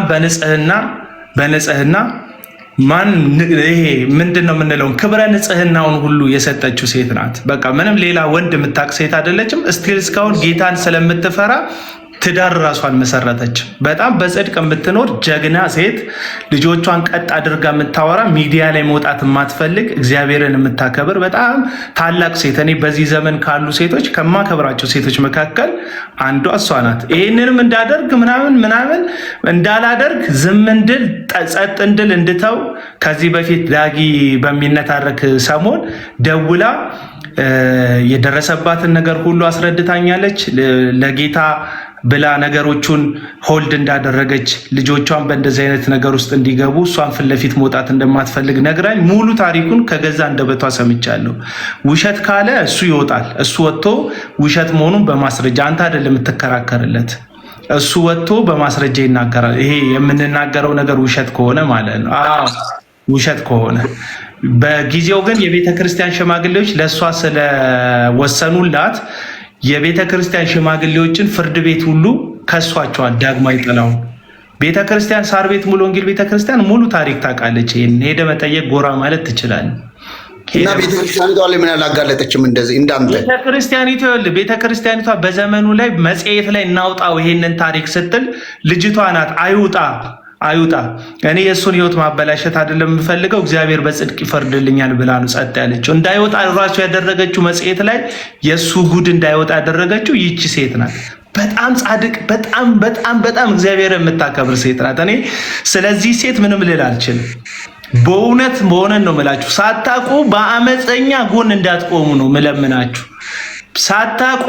በንጽህና ማን ይሄ ምንድን ነው የምንለውን ክብረ ንጽህናውን ሁሉ የሰጠችው ሴት ናት። በቃ ምንም ሌላ ወንድ የምታውቅ ሴት አይደለችም። እስቲል እስካሁን ጌታን ስለምትፈራ ትዳር ራሷን መሰረተች። በጣም በጽድቅ የምትኖር ጀግና ሴት፣ ልጆቿን ቀጥ አድርጋ የምታወራ፣ ሚዲያ ላይ መውጣት የማትፈልግ፣ እግዚአብሔርን የምታከብር በጣም ታላቅ ሴት። እኔ በዚህ ዘመን ካሉ ሴቶች ከማከብራቸው ሴቶች መካከል አንዷ እሷ ናት። ይህንንም እንዳደርግ ምናምን እንዳላደርግ ዝም እንድል ጸጥ እንድል እንድተው ከዚህ በፊት ዳጊ በሚነታረክ ሰሞን ደውላ የደረሰባትን ነገር ሁሉ አስረድታኛለች። ለጌታ ብላ ነገሮቹን ሆልድ እንዳደረገች ልጆቿን በእንደዚህ አይነት ነገር ውስጥ እንዲገቡ እሷን ፊት ለፊት መውጣት እንደማትፈልግ ነግራኝ ሙሉ ታሪኩን ከገዛ እንደበቷ ሰምቻለሁ። ውሸት ካለ እሱ ይወጣል። እሱ ወጥቶ ውሸት መሆኑን በማስረጃ አንተ አይደለም የምትከራከርለት፣ እሱ ወጥቶ በማስረጃ ይናገራል። ይሄ የምንናገረው ነገር ውሸት ከሆነ ማለት ነው። ውሸት ከሆነ በጊዜው ግን የቤተ ክርስቲያን ሽማግሌዎች ለእሷ ስለወሰኑላት የቤተ ክርስቲያን ሽማግሌዎችን ፍርድ ቤት ሁሉ ከሷቸዋል። ዳግማዊ ጥላሁን ቤተ ክርስቲያን ሳር ቤት ሙሉ ወንጌል ቤተ ክርስቲያን ሙሉ ታሪክ ታውቃለች። ይሄን ሄደ መጠየቅ ጎራ ማለት ትችላለህ። እና ቤተ ክርስቲያኒቷ ለምን አላጋለጠችም? እንደዚህ እንዳንተ ቤተ ክርስቲያኒቷ በዘመኑ ላይ መጽሔት ላይ እናውጣው ይሄንን ታሪክ ስትል ልጅቷ ናት አይውጣ እኔ የእሱን ህይወት ማበላሸት አይደለም የምፈልገው፣ እግዚአብሔር በጽድቅ ይፈርድልኛል ብላ ነው ጸጥ ያለችው። እንዳይወጣ ራሱ ያደረገችው መጽሔት ላይ የእሱ ጉድ እንዳይወጣ ያደረገችው ይቺ ሴት ናት። በጣም ጻድቅ፣ በጣም እግዚአብሔር የምታከብር ሴት ናት። እኔ ስለዚህ ሴት ምንም ልል አልችልም። በእውነት በሆነን ነው የምላችሁ። ሳታውቁ በአመፀኛ ጎን እንዳትቆሙ ነው ምለምናችሁ። ሳታውቁ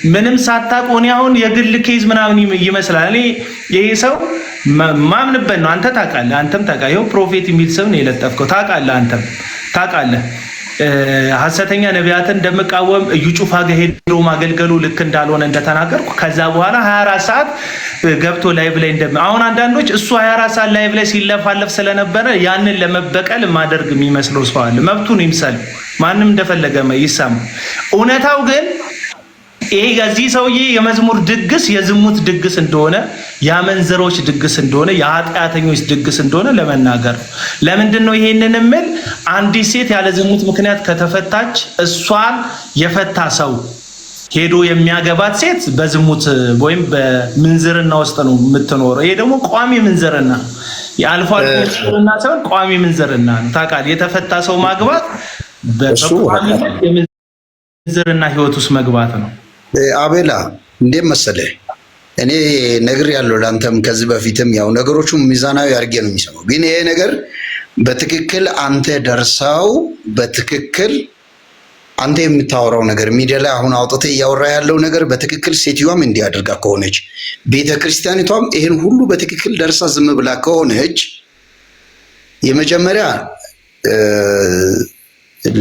ምንም ሳታውቁ እኔ አሁን የግል ኬዝ ምናምን ይመስላል። እኔ ይሄ ሰው ማምንበት ነው። አንተ ታውቃለህ፣ አንተም ታውቃለህ። ይኸው ፕሮፌት የሚል ስም ነው የለጠፍከው። ታውቃለህ፣ አንተም ታውቃለህ። ሐሰተኛ ነቢያትን እንደምቃወም እዩ ጩፋ ጋር ሄዶ ማገልገሉ ልክ እንዳልሆነ እንደተናገርኩ ከዛ በኋላ 24 ሰዓት ገብቶ ላይቭ ላይ አሁን አንዳንዶች እሱ 24 ሰዓት ላይቭ ላይ ሲለፋለፍ ስለነበረ ያንን ለመበቀል ማደርግ የሚመስለው ሰው አለ። መብቱን ይምሰል፣ ማንም እንደፈለገ ይሰማ። እውነታው ግን ይሄ የዚህ ሰውዬ የመዝሙር ድግስ የዝሙት ድግስ እንደሆነ፣ የአመንዘሮች ድግስ እንደሆነ፣ የኃጢአተኞች ድግስ እንደሆነ ለመናገር ነው። ለምንድን ነው ይሄንን የምል? አንዲት ሴት ያለ ዝሙት ምክንያት ከተፈታች እሷን የፈታ ሰው ሄዶ የሚያገባት ሴት በዝሙት ወይም በምንዝርና ውስጥ ነው የምትኖረው። ይሄ ደግሞ ቋሚ ምንዝርና የአልፎ አልፎ ምንዝርና ሳይሆን ቋሚ ምንዝርና ነው። ታውቃለህ፣ የተፈታ ሰው ማግባት በቋሚነት የምንዝርና ህይወት ውስጥ መግባት ነው። አቤላ እንዴት መሰለህ፣ እኔ ነግር ያለው ለአንተም ከዚህ በፊትም ያው ነገሮቹ ሚዛናዊ አድርጌ ነው የሚሰማው። ግን ይሄ ነገር በትክክል አንተ ደርሰው በትክክል አንተ የምታወራው ነገር ሚዲያ ላይ አሁን አውጥተህ እያወራ ያለው ነገር በትክክል ሴትዮዋም እንዲያደርጋ ከሆነች ቤተክርስቲያኒቷም ይሄን ሁሉ በትክክል ደርሳ ዝም ብላ ከሆነች የመጀመሪያ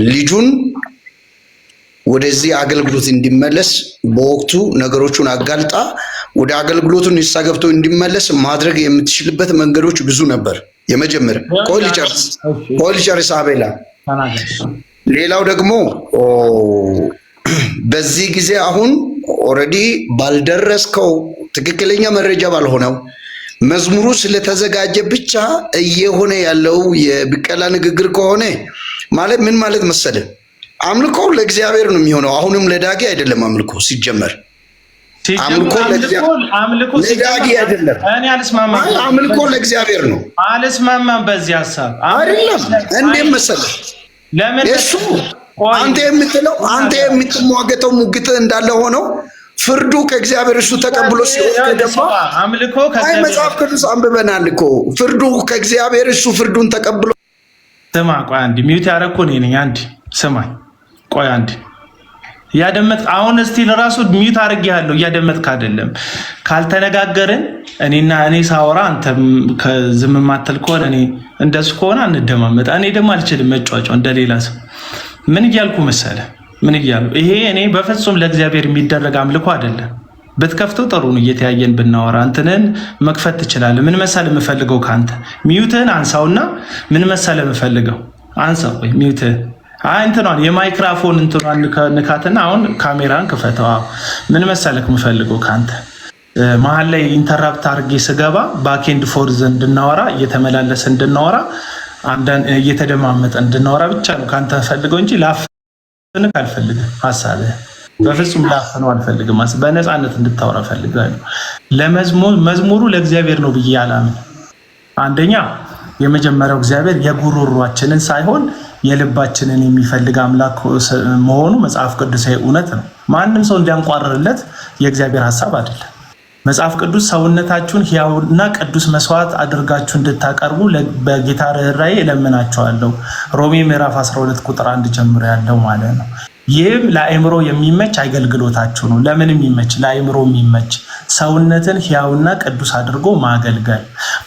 ልጁን ወደዚህ አገልግሎት እንዲመለስ በወቅቱ ነገሮቹን አጋልጣ ወደ አገልግሎቱን ንስሐ ገብቶ እንዲመለስ ማድረግ የምትችልበት መንገዶች ብዙ ነበር። የመጀመሪያ ቆይ ልጨርስ አቤላ። ሌላው ደግሞ በዚህ ጊዜ አሁን ኦልሬዲ ባልደረስከው ትክክለኛ መረጃ ባልሆነው መዝሙሩ ስለተዘጋጀ ብቻ እየሆነ ያለው የብቀላ ንግግር ከሆነ ማለት ምን ማለት መሰለ? አምልኮ ለእግዚአብሔር ነው የሚሆነው። አሁንም ለዳጊ አይደለም አምልኮ ሲጀመር አምልኮ ለዳጊ አይደለም። እኔ አልስማማም። አምልኮ ለእግዚአብሔር ነው። አልስማማም በዚህ ሐሳብ አይደለም። እንዴት መሰለህ? ለምን እሱ አንተ የምትሟገተው ሙግት እንዳለ ሆኖ ፍርዱ ከእግዚአብሔር እሱ ተቀብሎ ሲሆን ደግሞ አምልኮ መጽሐፍ ቅዱስ አንብበናል እኮ ፍርዱ ከእግዚአብሔር እሱ ፍርዱን ተቀብሎ። ስማ ቆይ አንድ ሚውት ያደረኩ እኔ ነኝ። አንድ ስማኝ ቆይ አንድ እያደመጥክ አሁን እስቲ ለራሱ ሚውት አድርጌሃለሁ። እያደመጥክ አይደለም። ካልተነጋገርን እኔ ሳወራ አንተ ዝም ማተል ከሆነ እኔ እንደሱ ከሆነ አንደማመጥ። እኔ ደግሞ አልችልም መጫወጫው እንደሌላ ሰው። ምን እያልኩ መሰለ? ምን እያልኩ ይሄ እኔ በፍጹም ለእግዚአብሔር የሚደረግ አምልኮ አይደለም። ብትከፍተው ጥሩ ነው። እየተያየን ብናወራ እንትንን መክፈት ትችላለህ። ምን መሰለ የምፈልገው ካንተ ሚውትህን አንሳውና ምን መሰለ የምፈልገው አንሳው ወይ ሚውትህን እንትኗን የማይክሮፎን እንትኗን ንካትና አሁን ካሜራን ክፈተው። ምን መሰለክ የምፈልገው ካንተ መሀል ላይ ኢንተራፕት አድርጌ ስገባ ባክኤንድ ፎርዝ እንድናወራ እየተመላለሰ እንድናወራ እየተደማመጠ እንድናወራ ብቻ ነው ካንተ ፈልገው እንጂ ላፍንክ አልፈልግም። ሐሳብህ በፍጹም ላፍነው አልፈልግም። በነፃነት እንድታወራ ፈልጋለሁ። ለመዝሙሩ ለእግዚአብሔር ነው ብዬ አላምን። አንደኛ የመጀመሪያው እግዚአብሔር የጉሮሯችንን ሳይሆን የልባችንን የሚፈልግ አምላክ መሆኑ መጽሐፍ ቅዱሳዊ እውነት ነው። ማንም ሰው እንዲያንቋርርለት የእግዚአብሔር ሐሳብ አይደለም። መጽሐፍ ቅዱስ ሰውነታችሁን ሕያውና ቅዱስ መስዋዕት አድርጋችሁ እንድታቀርቡ በጌታ ርኅራኄ እለምናችኋለሁ። ሮሜ ምዕራፍ 12 ቁጥር 1 ጀምሮ ያለው ማለት ነው። ይህም ለአእምሮ የሚመች አገልግሎታችሁ ነው። ለምን የሚመች? ለአእምሮ የሚመች ሰውነትን ሕያውና ቅዱስ አድርጎ ማገልገል።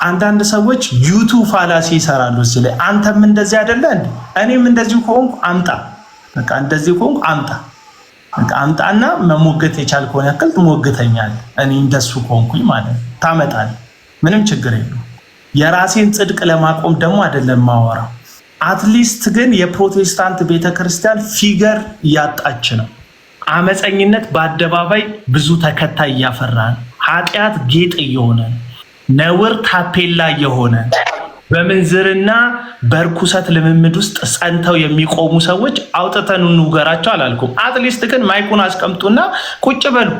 አንዳንድ ሰዎች ዩቱብ ፋላሲ ይሰራሉ እዚህ ላይ። አንተም እንደዚህ አይደለ እንዴ? እኔም እንደዚሁ ከሆንኩ አምጣ፣ በቃ እንደዚህ ከሆንኩ አምጣ፣ በቃ አምጣና መሞገት የቻልከውን ያክል ትሞግተኛለህ። እኔ እንደሱ ከሆንኩኝ ማለት ነው ታመጣለህ። ምንም ችግር የለውም። የራሴን ጽድቅ ለማቆም ደግሞ አይደለም ማወራው። አትሊስት ግን የፕሮቴስታንት ቤተክርስቲያን ፊገር እያጣች ነው። አመፀኝነት በአደባባይ ብዙ ተከታይ እያፈራ ነው። ኃጢአት ጌጥ እየሆነ ነው። ነውር ታፔላ እየሆነ በምንዝርና በርኩሰት ልምምድ ውስጥ ጸንተው የሚቆሙ ሰዎች አውጥተን እንውገራቸው አላልኩም። አትሊስት ግን ማይኩን አስቀምጡና ቁጭ በሉ።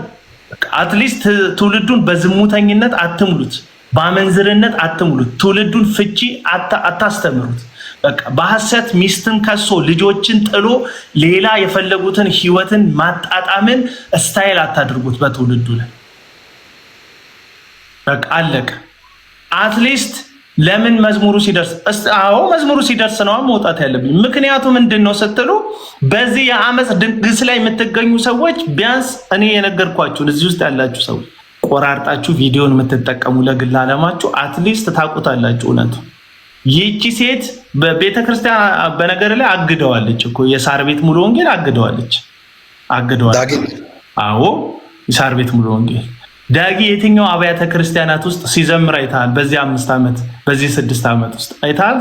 አትሊስት ትውልዱን በዝሙተኝነት አትምሉት፣ በአመንዝርነት አትምሉት። ትውልዱን ፍቺ አታስተምሩት። በቃ በሐሰት ሚስትን ከሶ ልጆችን ጥሎ ሌላ የፈለጉትን ህይወትን ማጣጣምን ስታይል አታድርጉት በትውልዱ ላይ። በቃ አለቀ። አትሊስት ለምን መዝሙሩ ሲደርስ መዝሙሩ ሲደርስ ነው መውጣት ያለብኝ። ምክንያቱ ምንድነው ስትሉ በዚህ የአመፅ ድግስ ላይ የምትገኙ ሰዎች ቢያንስ እኔ የነገርኳችሁን እዚህ ውስጥ ያላችሁ ሰዎች ቆራርጣችሁ ቪዲዮን የምትጠቀሙ ለግል አለማችሁ አትሊስት ታውቁታላችሁ እውነቱ። ይህቺ ሴት በቤተክርስቲያን በነገር ላይ አግደዋለች እኮ የሳር ቤት ሙሉ ወንጌል አግደዋለች። አዎ የሳር ቤት ሙሉ ወንጌል ዳጊ የትኛው አብያተ ክርስቲያናት ውስጥ ሲዘምር አይተሃል? በዚህ 5 ዓመት በዚህ 6 ዓመት ውስጥ አይተሃል?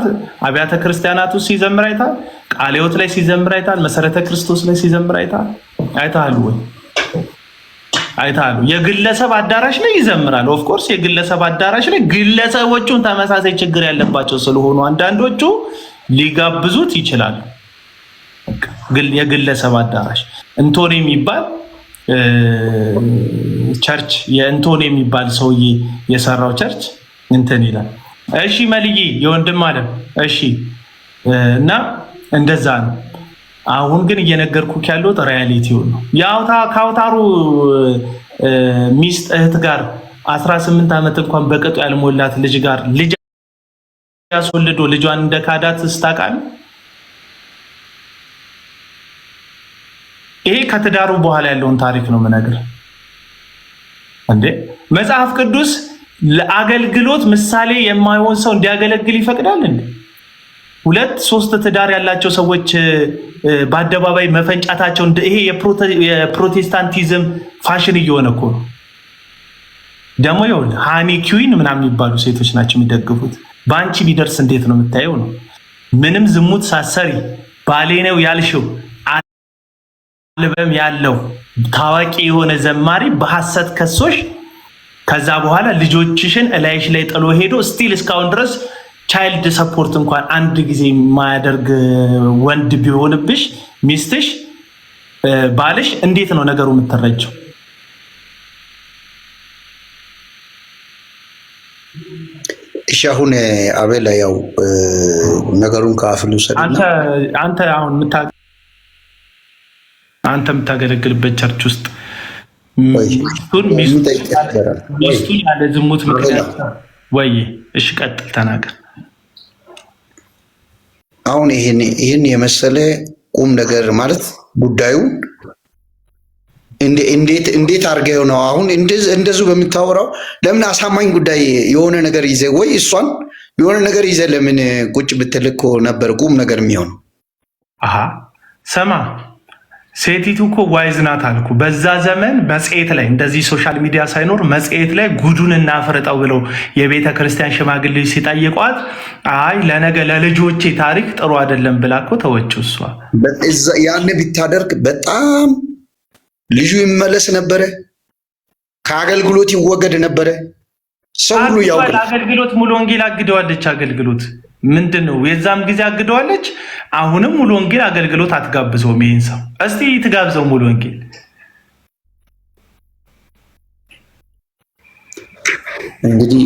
አብያተ ክርስቲያናት ውስጥ ሲዘምር አይተሃል? ቃለ ሕይወት ላይ ሲዘምር አይተሃል? መሰረተ ክርስቶስ ላይ ሲዘምር አይተሃል? አይተሃል ወይ? አይተሃል? የግለሰብ አዳራሽ ላይ ይዘምራል። ኦፍ ኮርስ የግለሰብ አዳራሽ ላይ ግለሰቦቹን ተመሳሳይ ችግር ያለባቸው ስለሆኑ አንዳንዶቹ ሊጋብዙት ይችላሉ። የግለሰብ አዳራሽ እንቶኒ የሚባል ቸርች የእንቶኒ የሚባል ሰውዬ የሰራው ቸርች እንትን ይላል። እሺ መልዬ የወንድም አለም እሺ። እና እንደዛ ነው። አሁን ግን እየነገርኩህ ያለው ሪያሊቲው ነው። ከአውታሩ ሚስት እህት ጋር 18 ዓመት እንኳን በቅጡ ያልሞላት ልጅ ጋር ልጅ ያስወልዶ ልጇን እንደ ካዳት ስታውቃል። ይሄ ከትዳሩ በኋላ ያለውን ታሪክ ነው የምነግርህ። እንዴ መጽሐፍ ቅዱስ ለአገልግሎት ምሳሌ የማይሆን ሰው እንዲያገለግል ይፈቅዳል እንዴ? 2-3 ትዳር ያላቸው ሰዎች በአደባባይ መፈንጫታቸው ይሄ የፕሮቴስታንቲዝም ፋሽን እየሆነ እኮ ነው። ደግሞ ይኸውልህ ሃኒ ኪዊን ምናምን የሚባሉ ሴቶች ናቸው የሚደግፉት። በአንቺ ቢደርስ እንዴት ነው የምታየው ነው? ምንም ዝሙት ሳሰሪ ባሌ ነው ያልሽው አልበም ያለው ታዋቂ የሆነ ዘማሪ በሐሰት ከሶሽ ከዛ በኋላ ልጆችሽን እላይሽ ላይ ጥሎ ሄዶ ስቲል እስካሁን ድረስ ቻይልድ ሰፖርት እንኳን አንድ ጊዜ የማያደርግ ወንድ ቢሆንብሽ ሚስትሽ ባልሽ እንዴት ነው ነገሩ የምትረጀው? እሺ አሁን አቤላ ያው ነገሩን ከአፍሉ ሰደና አንተ አሁን የምታገለግልበት ቸርች ውስጥ ሚስቱን ያለ ዝሙት ምክንያት ወይ? እሺ ቀጥል ተናገር። አሁን ይህን የመሰለ ቁም ነገር ማለት ጉዳዩ እንዴት አድርገው ነው አሁን እንደዚሁ በምታወራው? ለምን አሳማኝ ጉዳይ የሆነ ነገር ይዘ ወይ እሷን የሆነ ነገር ይዘ ለምን ቁጭ ብትልኮ ነበር ቁም ነገር የሚሆነው? አሃ ሰማ ሴቲቱ እኮ ዋይዝ ናት አልኩ። በዛ ዘመን መጽሔት ላይ እንደዚህ ሶሻል ሚዲያ ሳይኖር መጽሔት ላይ ጉዱን እናፍርጠው ብለው የቤተ ክርስቲያን ሽማግሌዎች ሲጠይቋት አይ ለነገ ለልጆቼ ታሪክ ጥሩ አይደለም ብላ እኮ ተወችው። እሷ ያን ቢታደርግ በጣም ልጁ ይመለስ ነበረ፣ ከአገልግሎት ይወገድ ነበረ። ሰው ሁሉ ያውቃል። አገልግሎት ሙሉ ወንጌል አግደዋለች። አገልግሎት ምንድን ነው? የዛም ጊዜ አግደዋለች። አሁንም ሙሉ ወንጌል አገልግሎት አትጋብዘውም። ይሄን ሰው እስቲ ትጋብዘው ሙሉ ወንጌል። እንግዲህ